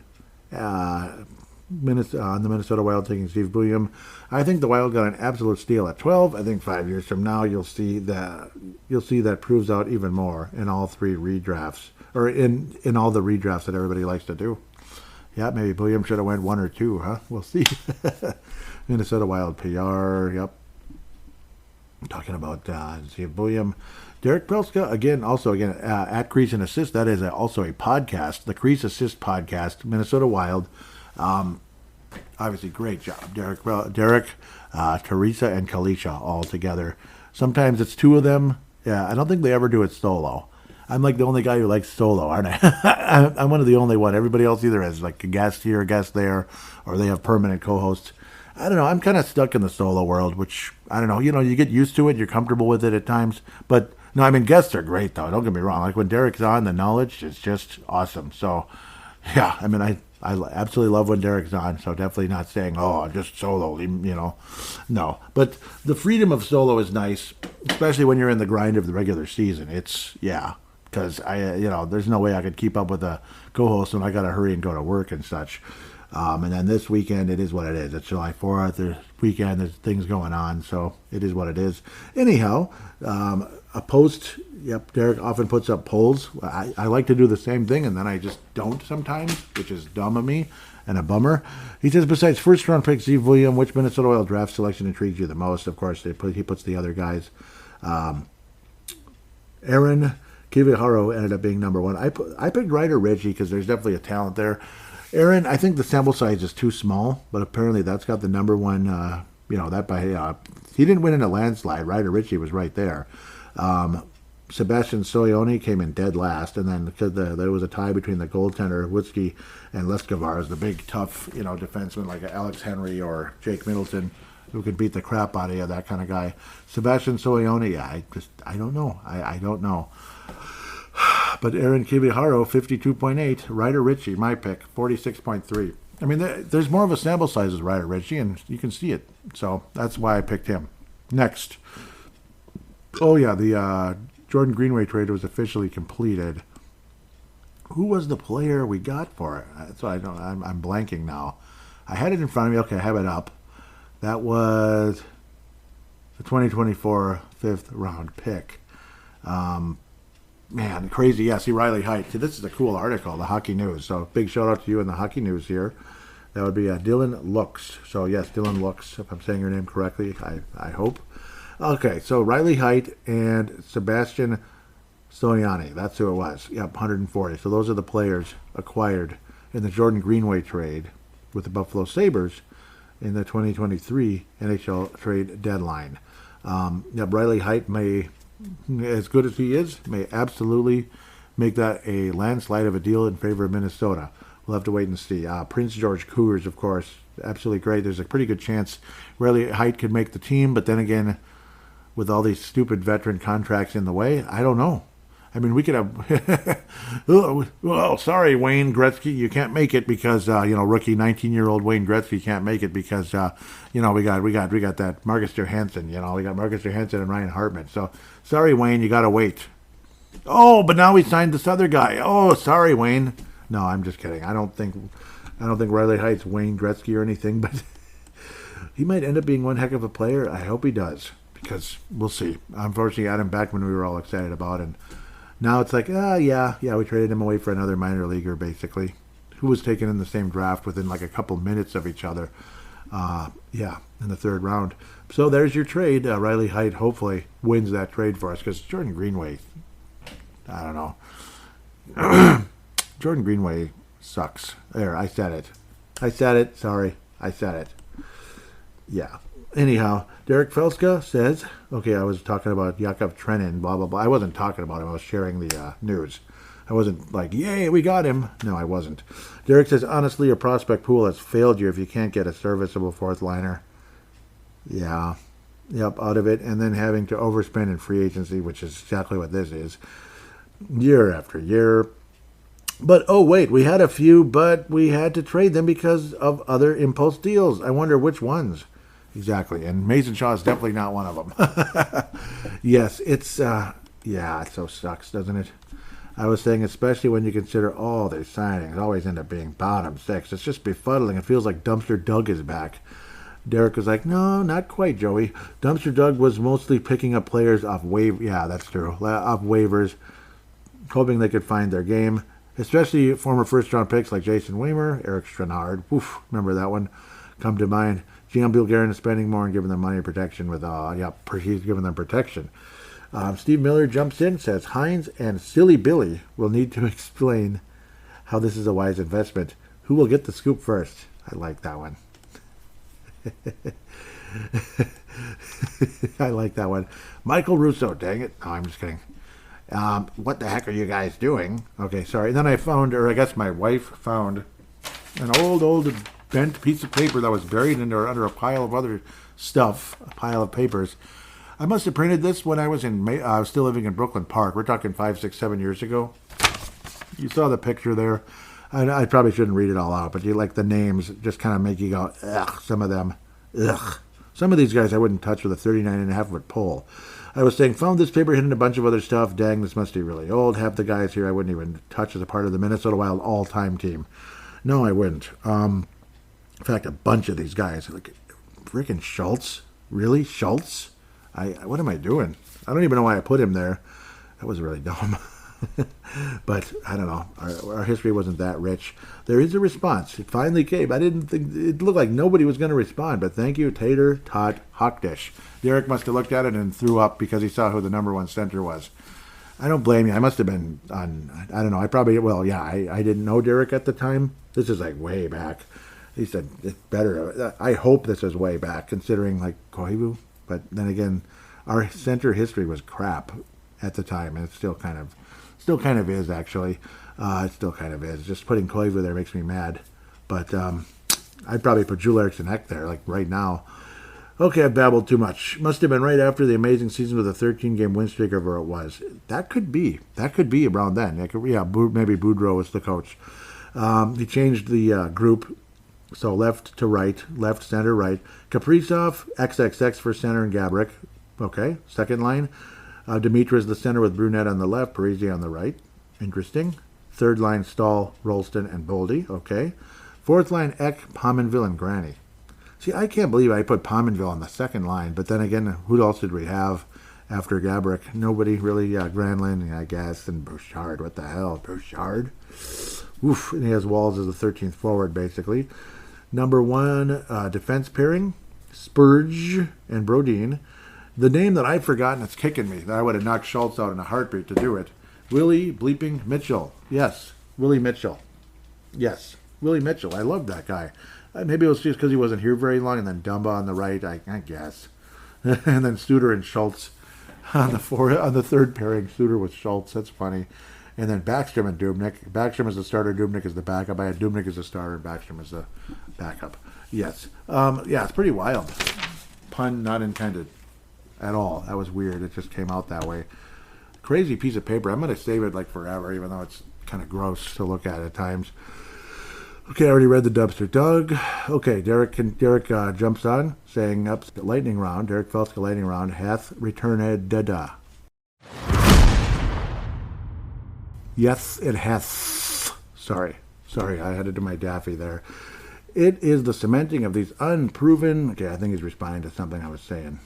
Speaker 1: on the Minnesota Wild taking Steve Bulliam. I think the Wild got an absolute steal at 12. I think 5 years from now you'll see that proves out even more in all 3 redrafts, or in all the redrafts that everybody likes to do. Yeah, maybe Bulliam should have went 1 or 2, huh? We'll see. Minnesota Wild PR, yep. I'm talking about Steve Bulliam. Derek Pelska, again, at Crease and Assist. That is also a podcast, the Crease Assist podcast, Minnesota Wild. Obviously, great job, Derek, Teresa, and Kalisha all together. Sometimes it's 2 of them. Yeah, I don't think they ever do it solo. I'm like the only guy who likes solo, aren't I? I'm one of the only one. Everybody else either has like a guest here, a guest there, or they have permanent co-hosts. I don't know. I'm kind of stuck in the solo world, which I don't know. You get used to it. You're comfortable with it at times. But no, I mean, guests are great, though. Don't get me wrong. Like when Derek's on, the knowledge is just awesome. So, yeah, I mean, I absolutely love when Derek's on. So definitely not saying, oh, just solo, No. But the freedom of solo is nice, especially when you're in the grind of the regular season. Because there's no way I could keep up with a co-host when I got to hurry and go to work and such. And then this weekend, it is what it is. It's July 4th. There's weekend. There's things going on. So it is what it is. Anyhow, a post. Yep, Derek often puts up polls. I like to do the same thing, and then I just don't sometimes, which is dumb of me and a bummer. He says, besides first-round pick Steve William, which Minnesota Wild draft selection intrigues you the most? Of course, he puts the other guys. Aaron Kiviharo ended up being number one. I picked Ryder Ritchie because there's definitely a talent there. Aaron, I think the sample size is too small, but apparently that's got the number one, he didn't win in a landslide. Ryder Ritchie was right there. Sebastian Soyoni came in dead last, and then because there was a tie between the goaltender, Witzke, and Leskavars, the big, tough, defenseman like Alex Henry or Jake Middleton, who could beat the crap out of you, that kind of guy. Sebastian Soyoni, I don't know. I don't know. But Aaron Kiviharo, 52.8. Ryder Ritchie, my pick, 46.3. I mean, there's more of a sample size as Ryder Ritchie, and you can see it. So that's why I picked him. Next. Oh, yeah, the Jordan Greenway trade was officially completed. Who was the player we got for it? That's what I'm blanking now. I had it in front of me. Okay, I have it up. That was the 2024 fifth round pick. Man, crazy. Yeah, see, Riley Height. See, this is a cool article, the Hockey News. So big shout out to you in the Hockey News here. That would be Dylan Lux. So, yes, Dylan Lux, if I'm saying your name correctly, I hope. Okay, so Riley Height and Sebastian Soyani. That's who it was. Yep, 140. So those are the players acquired in the Jordan Greenway trade with the Buffalo Sabres in the 2023 NHL trade deadline. Riley Height may, as good as he is, may absolutely make that a landslide of a deal in favor of Minnesota. We'll have to wait and see. Prince George Cougars, of course, absolutely great. There's a pretty good chance Riley Height could make the team, but then again, with all these stupid veteran contracts in the way, I don't know. I mean, we could have. Well, sorry, Wayne Gretzky, you can't make it because rookie 19-year-old Wayne Gretzky can't make it because we got that Marcus Johansson. We got Marcus Johansson and Ryan Hartman. So sorry, Wayne, you got to wait. Oh, but now we signed this other guy. Oh, sorry, Wayne. No, I'm just kidding. I don't think Riley Height's Wayne Gretzky or anything, but he might end up being one heck of a player. I hope he does because we'll see. Unfortunately, I had him back when we were all excited about it. And now it's like, we traded him away for another minor leaguer, basically, who was taken in the same draft within like a couple minutes of each other. In the third round. So there's your trade. Riley Height hopefully wins that trade for us because Jordan Greenway, I don't know. Jordan Greenway sucks. There, I said it. Sorry, I said it. Yeah. Anyhow, Derek Felska says, okay, I was talking about Yakov Trenin, blah, blah, blah. I wasn't talking about him. I was sharing the news. I wasn't like, yay, we got him. No, I wasn't. Derek says, honestly, your prospect pool has failed you if you can't get a serviceable fourth liner. Yeah. Yep, out of it. And then having to overspend in free agency, which is exactly what this is, year after year. But, oh, wait, we had a few, but we had to trade them because of other impulse deals. I wonder which ones. Exactly, and Mason Shaw is definitely not one of them. Yes, it so sucks, doesn't it? I was saying, especially when you consider all their signings always end up being bottom six. It's just befuddling. It feels like Dumpster Doug is back. Derek was like, no, not quite, Joey. Dumpster Doug was mostly picking up players off yeah, that's true, off waivers, hoping they could find their game, especially former first-round picks like Jason Weimer, Eric Strenard. Oof, remember that one? Come to mind. GM Bill Guerin is spending more and giving them money protection with, he's giving them protection. Steve Miller jumps in, says, Hines and Silly Billy will need to explain how this is a wise investment. Who will get the scoop first? I like that one. I like that one. Michael Russo, dang it. No, I'm just kidding. What the heck are you guys doing? Okay, sorry. And then I found, or I guess my wife found, an old bent piece of paper that was buried under a pile of other stuff, a pile of papers. I must have printed this when I was I was still living in Brooklyn Park. We're talking 5, 6, 7 years ago. You saw the picture there. I probably shouldn't read it all out, but you like the names just kind of make you go, ugh, some of them, ugh. Some of these guys I wouldn't touch with a 39.5-foot pole. I was saying, found this paper hidden a bunch of other stuff. Dang, this must be really old. Half the guys here I wouldn't even touch as a part of the Minnesota Wild all-time team. No, I wouldn't. In fact, a bunch of these guys, like freaking Schultz. Really? Schultz? What am I doing? I don't even know why I put him there. That was really dumb. But I don't know. Our history wasn't that rich. There is a response. It finally came. I didn't think it looked like nobody was going to respond. But thank you, Tater Tot Hawkdish. Derek must have looked at it and threw up because he saw who the number one center was. I don't blame you. I must have been on. I don't know. I didn't know Derek at the time. This is like way back. He said it's better. I hope this is way back, considering like Koivu. But then again, our center history was crap at the time, and it still kind of is, actually. It still kind of is. Just putting Koivu there makes me mad. But I'd probably put Joel Eriksson Ek there, like right now. Okay, I've babbled too much. Must have been right after the amazing season with a 13-game win streak, or whatever it was. That could be around then. Maybe Boudreau was the coach. He changed the group, so left to right, left, center, right. Kaprizov, XXX for center, and Gaborik. Okay, second line. Dimitra is the center with Brunette on the left, Parisi on the right. Interesting. Third line, Stahl, Rolston, and Boldy. Okay. Fourth line, Ek, Pominville, and Granny. See, I can't believe I put Pominville on the second line, but then again, who else did we have after Gaborik? Nobody really. Granlund, I guess, and Bouchard. What the hell? Bouchard? Oof. And he has Walls as the 13th forward, basically. Number one, defense pairing, Spurge and Brodin. The name that I've forgotten, it's kicking me, that I would have knocked Schultz out in a heartbeat to do it. Willie bleeping Mitchell. Yes, Willie Mitchell. Yes, Willie Mitchell. I love that guy. Maybe it was just because he wasn't here very long, and then Dumba on the right, I guess. And then Suter and Schultz on the third pairing. Suter with Schultz. That's funny. And then Backstrom and Dubnyk. Backstrom is the starter, Dubnyk is the backup. I had Dubnyk as the starter, and Backstrom as the backup. Yes. It's pretty wild. Pun not intended at all. That was weird. It just came out that way. Crazy piece of paper. I'm going to save it like forever, even though it's kind of gross to look at times. Okay, I already read the Dumpster Doug. Okay, Derek jumps on, saying up lightning round. Derek Felska lightning round. Hath returned dada. Yes, it hath. Sorry, I had to do my daffy there. It is the cementing of these unproven. Okay, I think he's responding to something I was saying.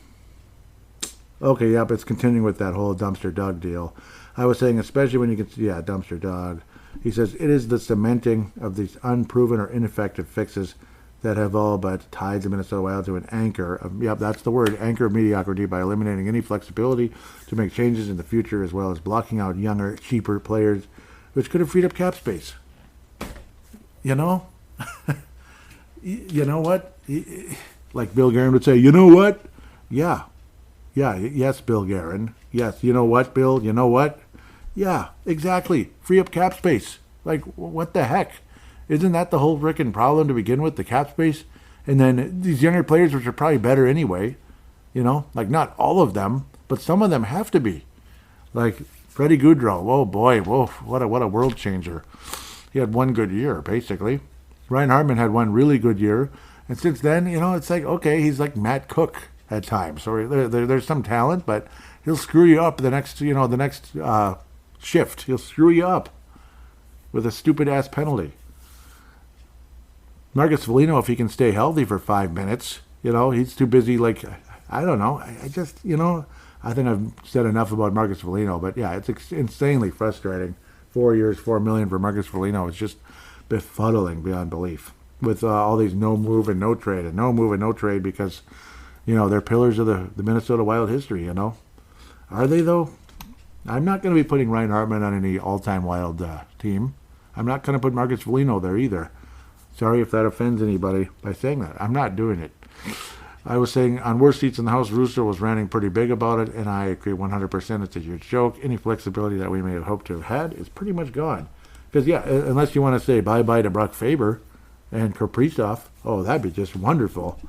Speaker 1: Okay, yep, it's continuing with that whole Dumpster Doug deal. I was saying, especially when you can see, Dumpster Doug. He says, it is the cementing of these unproven or ineffective fixes that have all but tied the Minnesota Wild to an anchor of, that's the word, anchor of mediocrity by eliminating any flexibility to make changes in the future, as well as blocking out younger, cheaper players, which could have freed up cap space. You know? You know what? Like Bill Guerin would say, you know what? Yeah, yes, Bill Guerin. Yes, you know what, Bill? You know what? Yeah, exactly. Free up cap space. Like, what the heck? Isn't that the whole frickin' problem to begin with, the cap space? And then these younger players, which are probably better anyway, like not all of them, but some of them have to be. Like Freddie Gaudreau. Whoa, boy. Whoa, what a world changer. He had one good year, basically. Ryan Hartman had one really good year. And since then, it's like, okay, he's like Matt Cook at times. So there's some talent, but he'll screw you up the next shift. He'll screw you up with a stupid-ass penalty. Marcus Foligno, if he can stay healthy for 5 minutes, he's too busy, like, I don't know. I just, I think I've said enough about Marcus Foligno, but yeah, it's insanely frustrating. 4 years, $4 million for Marcus Foligno. It's just befuddling beyond belief with all these no move and no trade because, they're pillars of the Minnesota Wild history, Are they, though? I'm not going to be putting Ryan Hartman on any all-time Wild team. I'm not going to put Marcus Foligno there either. Sorry if that offends anybody by saying that. I'm not doing it. I was saying on Worst Seats in the House, Rooster was ranting pretty big about it, and I agree 100%. It's a huge joke. Any flexibility that we may have hoped to have had is pretty much gone. Because, unless you want to say bye-bye to Brock Faber, and Kaprizov. Oh, that'd be just wonderful.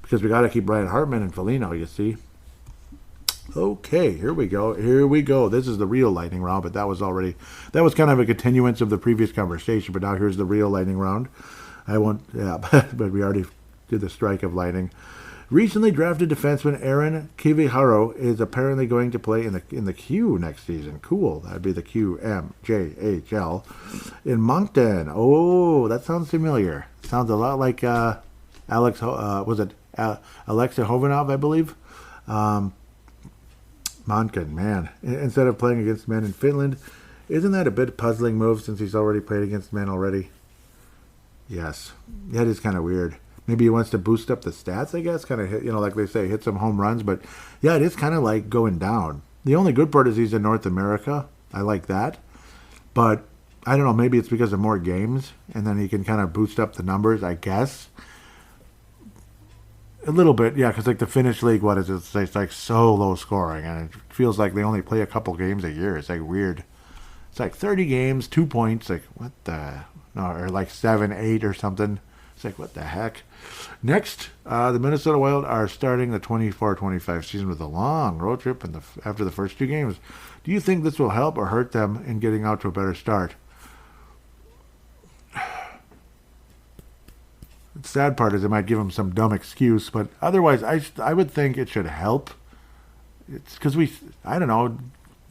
Speaker 1: Because we got to keep Brian Hartman and Foligno, you see. Okay, here we go. Here we go. This is the real lightning round, but that was kind of a continuance of the previous conversation, but now here's the real lightning round. I won't, yeah, but we already did the strike of lightning. Recently drafted defenseman Aaron Kiviharo is apparently going to play in the Q next season. Cool. That'd be the QMJHL in Moncton. Oh, that sounds familiar. Sounds a lot like Alexa Hovanov, I believe. Moncton, man. Instead of playing against men in Finland, isn't that a bit puzzling move since he's already played against men already? Yes. That is kind of weird. Maybe he wants to boost up the stats, I guess. Kind of hit, like they say, hit some home runs. But yeah, it is kind of like going down. The only good part is he's in North America. I like that. But I don't know, maybe it's because of more games. And then he can kind of boost up the numbers, I guess. A little bit, yeah, because like the Finnish league, what is it? It's like so low scoring. And it feels like they only play a couple games a year. It's like weird. It's like 30 games, 2 points. Like, what the... No, or like 7, 8 or something. It's like, what the heck? Next, the Minnesota Wild are starting the 24-25 season with a long road trip after the first 2 games. Do you think this will help or hurt them in getting out to a better start? The sad part is it might give them some dumb excuse, but otherwise I would think it should help. It's because I don't know,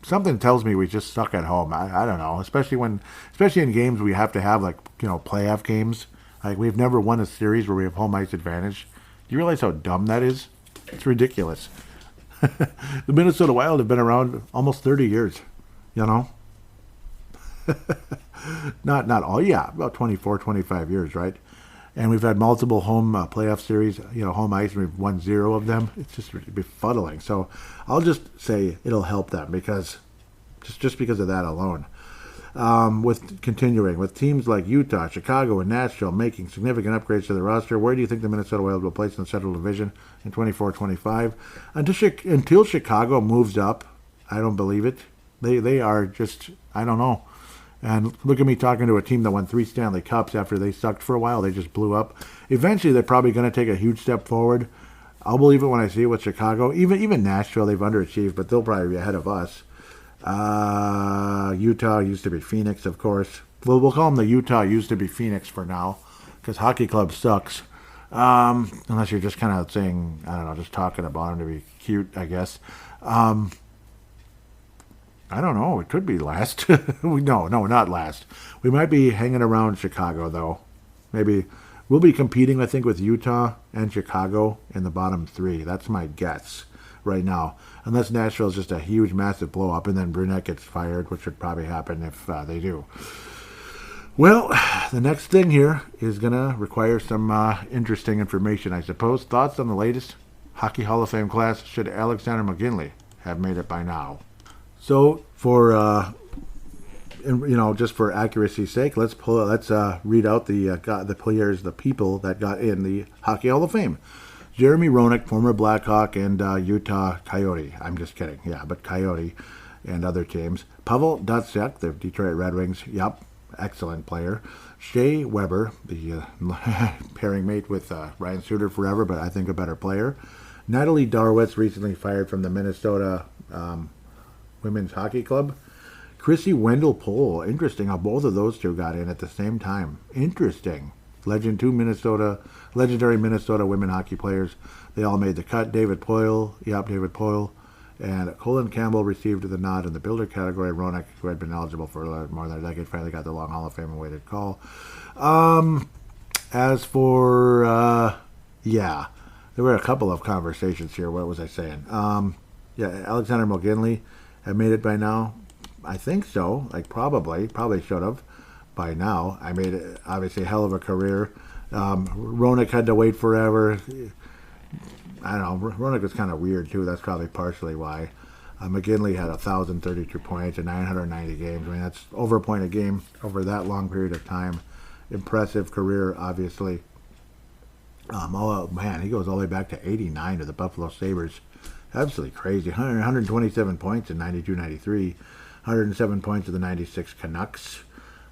Speaker 1: something tells me we just suck at home. I don't know, especially in games we have to have, like, playoff games. Like, we've never won a series where we have home ice advantage. Do you realize how dumb that is? It's ridiculous. The Minnesota Wild have been around almost 30 years, Not all, yeah, about 24, 25 years, right? And we've had multiple home playoff series, home ice, and we've won 0 of them. It's just befuddling. So I'll just say it'll help them because of that alone. Continuing with teams like Utah, Chicago, and Nashville making significant upgrades to the roster, where do you think the Minnesota Wild will place in the Central Division in 24-25? Until Chicago moves up, I don't believe it. They are just, I don't know. And look at me talking to a team that won 3 Stanley Cups after they sucked for a while. They just blew up. Eventually, they're probably going to take a huge step forward. I'll believe it when I see it with Chicago. Even Nashville, they've underachieved, but they'll probably be ahead of us. Utah used to be Phoenix, of course. We'll call them the Utah used to be Phoenix for now, because hockey club sucks. Unless you're just kind of saying, I don't know, just talking about them to be cute, I guess. I don't know. It could be last. No, not last. We might be hanging around Chicago, though. Maybe we'll be competing, I think, with Utah and Chicago in the bottom 3. That's my guess right now. Unless Nashville's just a huge, massive blow-up, and then Brunette gets fired, which would probably happen if they do. Well, the next thing here is going to require some interesting information, I suppose. Thoughts on the latest Hockey Hall of Fame class? Should Alexander McGinley have made it by now? So, for just for accuracy's sake, let's read out the players, the people that got in the Hockey Hall of Fame. Jeremy Roenick, former Blackhawk and Utah Coyote. I'm just kidding. Yeah, but Coyote and other teams. Pavel Datsyuk, the Detroit Red Wings. Yep, excellent player. Shea Weber, the pairing mate with Ryan Suter forever, but I think a better player. Natalie Darwitz, recently fired from the Minnesota Women's Hockey Club. Chrissy Wendell-Pohl. Interesting how both of those two got in at the same time. Interesting. Legendary Minnesota women hockey players. They all made the cut. David Poile. And Colin Campbell received the nod in the builder category. Roenick, who had been eligible for more than a decade, finally got the long Hall of Fame and waited call. As for, there were a couple of conversations here. What was I saying? Alexander McGinley had made it by now. I think so. Probably should have by now. I made it, obviously, a hell of a career. Roenick had to wait forever. I don't know. Roenick was kind of weird, too. That's probably partially why. McGinley had 1,032 points in 990 games. I mean, that's over a point a game over that long period of time. Impressive career, obviously. He goes all the way back to 89 to the Buffalo Sabres. Absolutely crazy. 127 points in 92-93. 107 points to the 96 Canucks.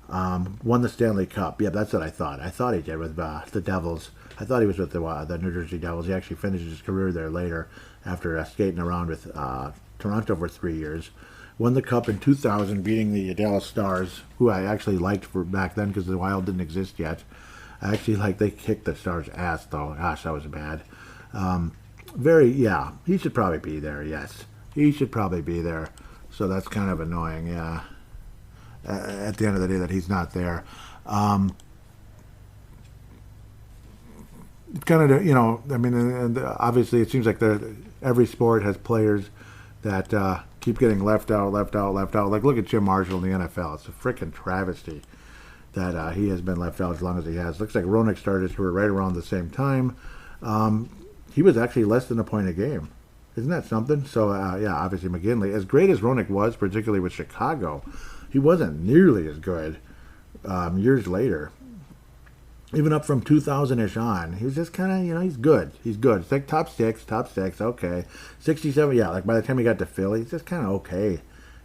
Speaker 1: Won the Stanley Cup. Yeah, that's what I thought. I thought he did with the Devils. I thought he was with the New Jersey Devils. He actually finished his career there later after skating around with Toronto for 3 years. Won the Cup in 2000, beating the Dallas Stars, who I actually liked for back then because the Wild didn't exist yet. I actually they kicked the Stars' ass, though. Gosh, that was bad. He should probably be there, yes. He should probably be there. So that's kind of annoying, yeah. At the end of the day that he's not there. Kind of, and obviously it seems like every sport has players that keep getting left out. Like, look at Jim Marshall in the NFL. It's a freaking travesty that he has been left out as long as he has. Looks like Roenick started his career right around the same time. He was actually less than a point a game. Isn't that something? So, obviously McGinley, as great as Roenick was, particularly with Chicago, he wasn't nearly as good years later. Even up from 2000-ish on, he was just kind of, he's good. He's good. It's like top six, okay. 67, like by the time he got to Philly, he's just kind of okay.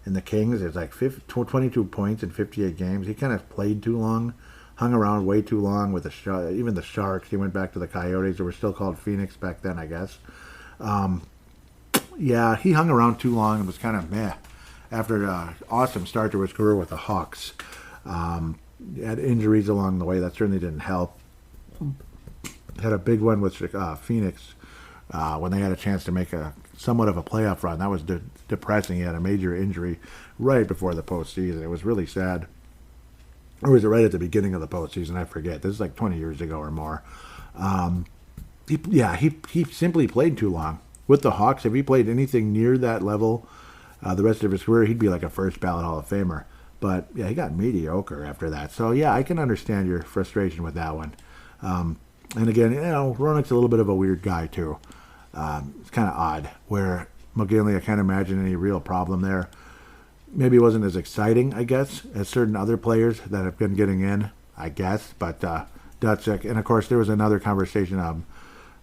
Speaker 1: In the Kings, it's like 22 points in 58 games. He kind of played too long, hung around way too long with even the Sharks. He went back to the Coyotes, who were still called Phoenix back then, I guess. He hung around too long and was kind of meh after an awesome start to his career with the Hawks. Had injuries along the way. That certainly didn't help. Had a big one with Phoenix when they had a chance to make somewhat of a playoff run. That was depressing. He had a major injury right before the postseason. It was really sad. Or was it right at the beginning of the postseason? I forget. This is like 20 years ago or more. He simply played too long. With the Hawks, if he played anything near that level the rest of his career, he'd be like a first ballot Hall of Famer. But, he got mediocre after that. So, I can understand your frustration with that one. And again, Roenick's a little bit of a weird guy, too. It's kind of odd, where McGinley, I can't imagine any real problem there. Maybe it wasn't as exciting, I guess, as certain other players that have been getting in, I guess. But Dutsik, and of course, there was another conversation.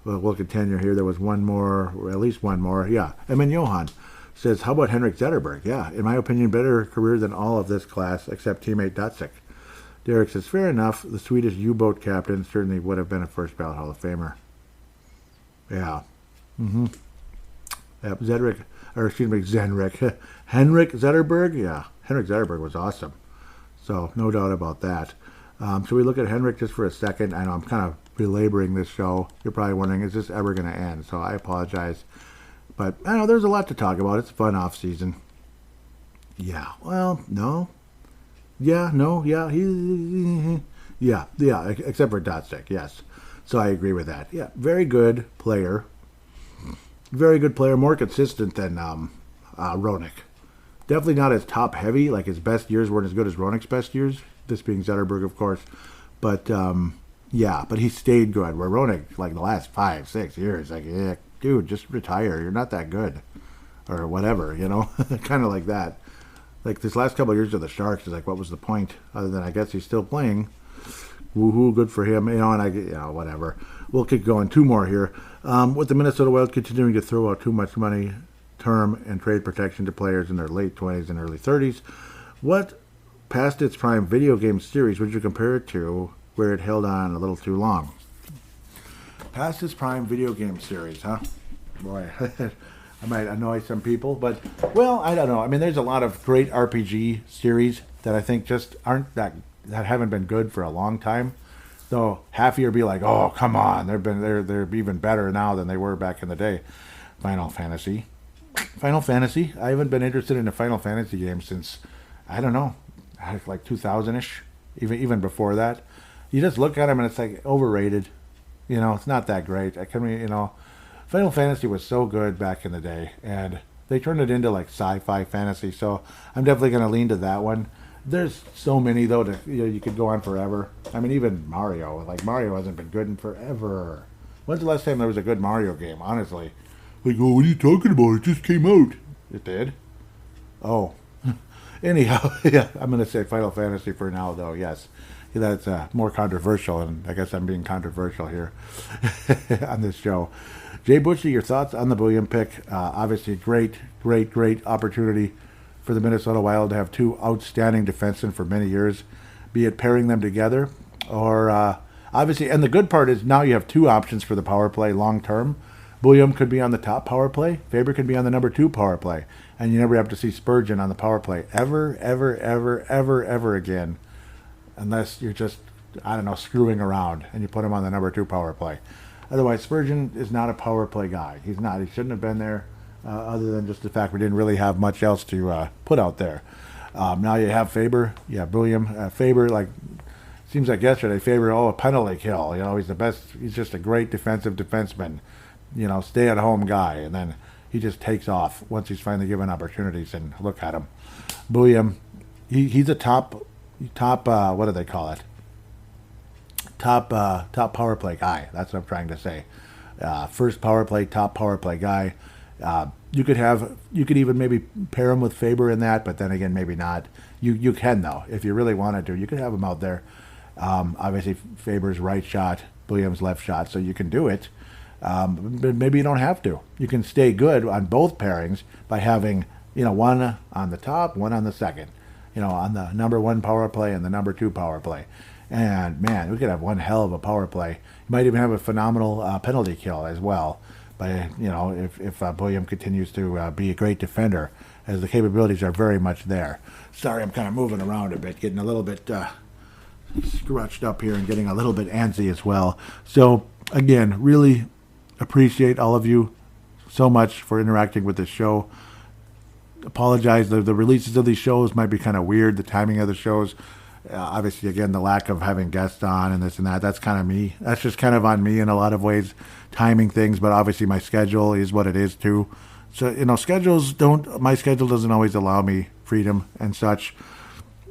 Speaker 1: We'll continue here. There was one more, or at least one more. Yeah, Emin Johan says, how about Henrik Zetterberg? Yeah, in my opinion, better career than all of this class, except teammate Dutsik. Derek says, fair enough. The Swedish U-boat captain certainly would have been a first ballot Hall of Famer. Yeah. Henrik Zetterberg. Yeah, Henrik Zetterberg was awesome. So, no doubt about that. So we look at Henrik just for a second. I know I'm kind of belaboring this show. You're probably wondering, is this ever going to end? So I apologize. But I know there's a lot to talk about. It's a fun off season. Yeah. Well, no. Yeah. No. Yeah. Yeah. Except for Dutsik. Yes. So I agree with that. Yeah. Very good player. Very good player. More consistent than Roenick. Definitely not as top heavy. Like his best years weren't as good as Roenick's best years. This being Zetterberg, of course. But but he stayed good. Where Roenick, like the last 5-6 years, like dude, just retire. You're not that good. Or whatever, kind of like that. Like this last couple of years of the Sharks is like, what was the point? Other than I guess he's still playing. Woohoo, good for him. And whatever. We'll keep going. Two more here. With the Minnesota Wild continuing to throw out too much money, term, and trade protection to players in their late 20s and early 30s, what past its prime video game series would you compare it to where it held on a little too long? Past its prime video game series, huh? Boy, I might annoy some people, but, well, I don't know. I mean, there's a lot of great RPG series that I think just aren't that haven't been good for a long time. Though half of you will be like, oh, come on, they're even better now than they were back in the day. Final Fantasy. I haven't been interested in a Final Fantasy game since, I don't know, like 2000-ish, even before that. You just look at them and it's like overrated. It's not that great. Final Fantasy was so good back in the day, and they turned it into like sci-fi fantasy. So I'm definitely going to lean to that one. There's so many though that you could go on forever. I mean, even Mario. Like Mario hasn't been good in forever. When's the last time there was a good Mario game? Honestly, like, oh, what are you talking about? It just came out. It did. Oh, anyhow, yeah. I'm going to say Final Fantasy for now, though. Yes. That's more controversial, and I guess I'm being controversial here on this show. Jay Butcher, your thoughts on the Bullion pick? Obviously, great opportunity for the Minnesota Wild to have two outstanding defensemen for many years. be it pairing them together or obviously. And the good part is now you have two options for the power play long term. William could be on the top power play. Faber could be on the number 2 power play. And you never have to see Spurgeon on the power play ever again. Unless you're just, I don't know, screwing around and you put him on the number 2 power play. Otherwise, Spurgeon is not a power play guy. He's not. He shouldn't have been there other than just the fact we didn't really have much else to put out there. Now you have Faber. You have William. Faber, like, seems like yesterday, Faber, a penalty kill. You know, he's the best. He's just a great defensive defenseman. You know, stay-at-home guy. And then he just takes off once he's finally given opportunities. And look at him. William, he's a top, what do they call it? Top power play guy. That's what I'm trying to say. First power play, top power play guy. You could even maybe pair him with Faber in that, but then again, maybe not. You can though, if you really wanted to. You could have him out there. Obviously, Faber's right shot, Williams' left shot, so you can do it. But maybe you don't have to. You can stay good on both pairings by having, one on the top, one on the second. On the number 1 power play and the number 2 power play. And man, we could have one hell of a power play. You might even have a phenomenal penalty kill as well. But if William continues to be a great defender, as the capabilities are very much there. Sorry, I'm kind of moving around a bit, getting a little bit scratched up here and getting a little bit antsy as well. So again, really appreciate all of you so much for interacting with this show. Apologize, the releases of these shows might be kind of weird, the timing of the shows. Obviously, again, the lack of having guests on and this and that, that's kind of me. That's just kind of on me in a lot of ways, timing things, but obviously my schedule is what it is too. So, my schedule doesn't always allow me freedom and such.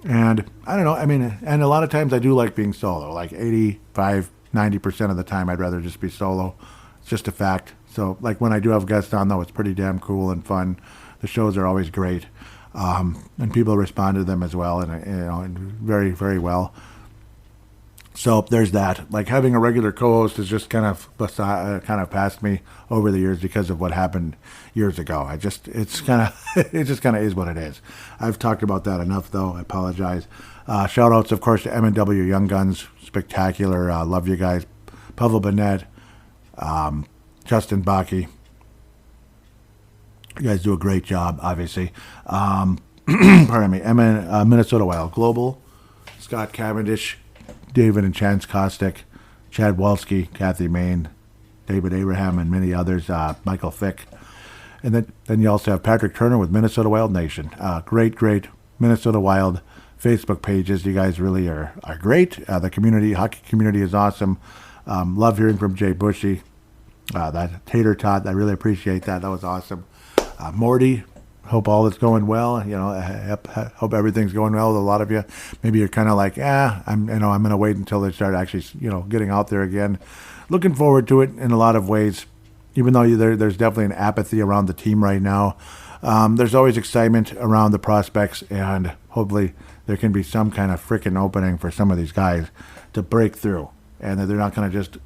Speaker 1: And I don't know, and a lot of times I do like being solo, like 85, 90% of the time I'd rather just be solo. It's just a fact. So, like when I do have guests on though, it's pretty damn cool and fun. The shows are always great. And people respond to them as well, and very, very well. So there's that. Like having a regular co-host is just kind of passed me over the years because of what happened years ago. it just kind of is what it is. I've talked about that enough, though. I apologize. Shout outs, of course, to M&W Young Guns, spectacular. Love you guys. Pavel Bennett, Justin Bakke. You guys do a great job, obviously. Pardon me. Minnesota Wild Global, Scott Cavendish, David and Chance Kostick, Chad Walski, Kathy Main, David Abraham, and many others, Michael Fick. And then you also have Patrick Turner with Minnesota Wild Nation. Great Minnesota Wild Facebook pages. You guys really are great. The hockey community is awesome. Love hearing from Jay Bushy. That Tater Tot, I really appreciate that. That was awesome. Morty, hope all is going well. Hope everything's going well with a lot of you. Maybe you're kind of like, I'm going to wait until they start actually, getting out there again. Looking forward to it in a lot of ways, even though there's definitely an apathy around the team right now. There's always excitement around the prospects, and hopefully there can be some kind of freaking opening for some of these guys to break through, and that they're not going to just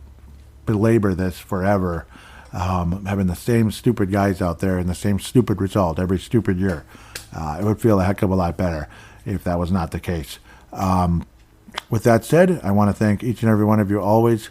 Speaker 1: belabor this forever. Having the same stupid guys out there and the same stupid result every stupid year. It would feel a heck of a lot better if that was not the case. With that said, I want to thank each and every one of you always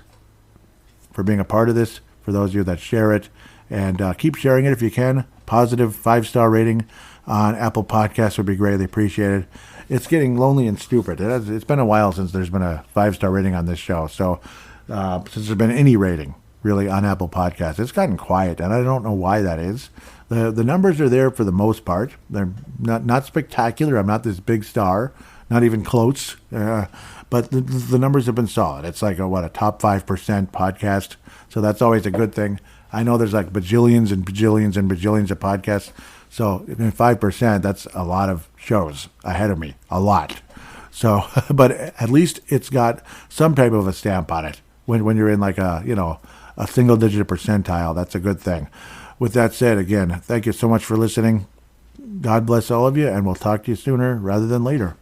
Speaker 1: for being a part of this, for those of you that share it, and keep sharing it if you can. Positive 5-star rating on Apple Podcasts would be greatly appreciated. It's getting lonely and stupid. It's been a while since there's been a 5-star rating on this show, so since there's been any rating really on Apple Podcasts. It's gotten quiet, and I don't know why that is. The numbers are there for the most part. They're not spectacular. I'm not this big star, not even close, but the numbers have been solid. It's like a top 5% podcast, so that's always a good thing. I know there's like bajillions and bajillions and bajillions of podcasts, so 5%, that's a lot of shows ahead of me, a lot. So, but at least it's got some type of a stamp on it. When you're in like a single-digit percentile, that's a good thing. With that said, again, thank you so much for listening. God bless all of you, and we'll talk to you sooner rather than later.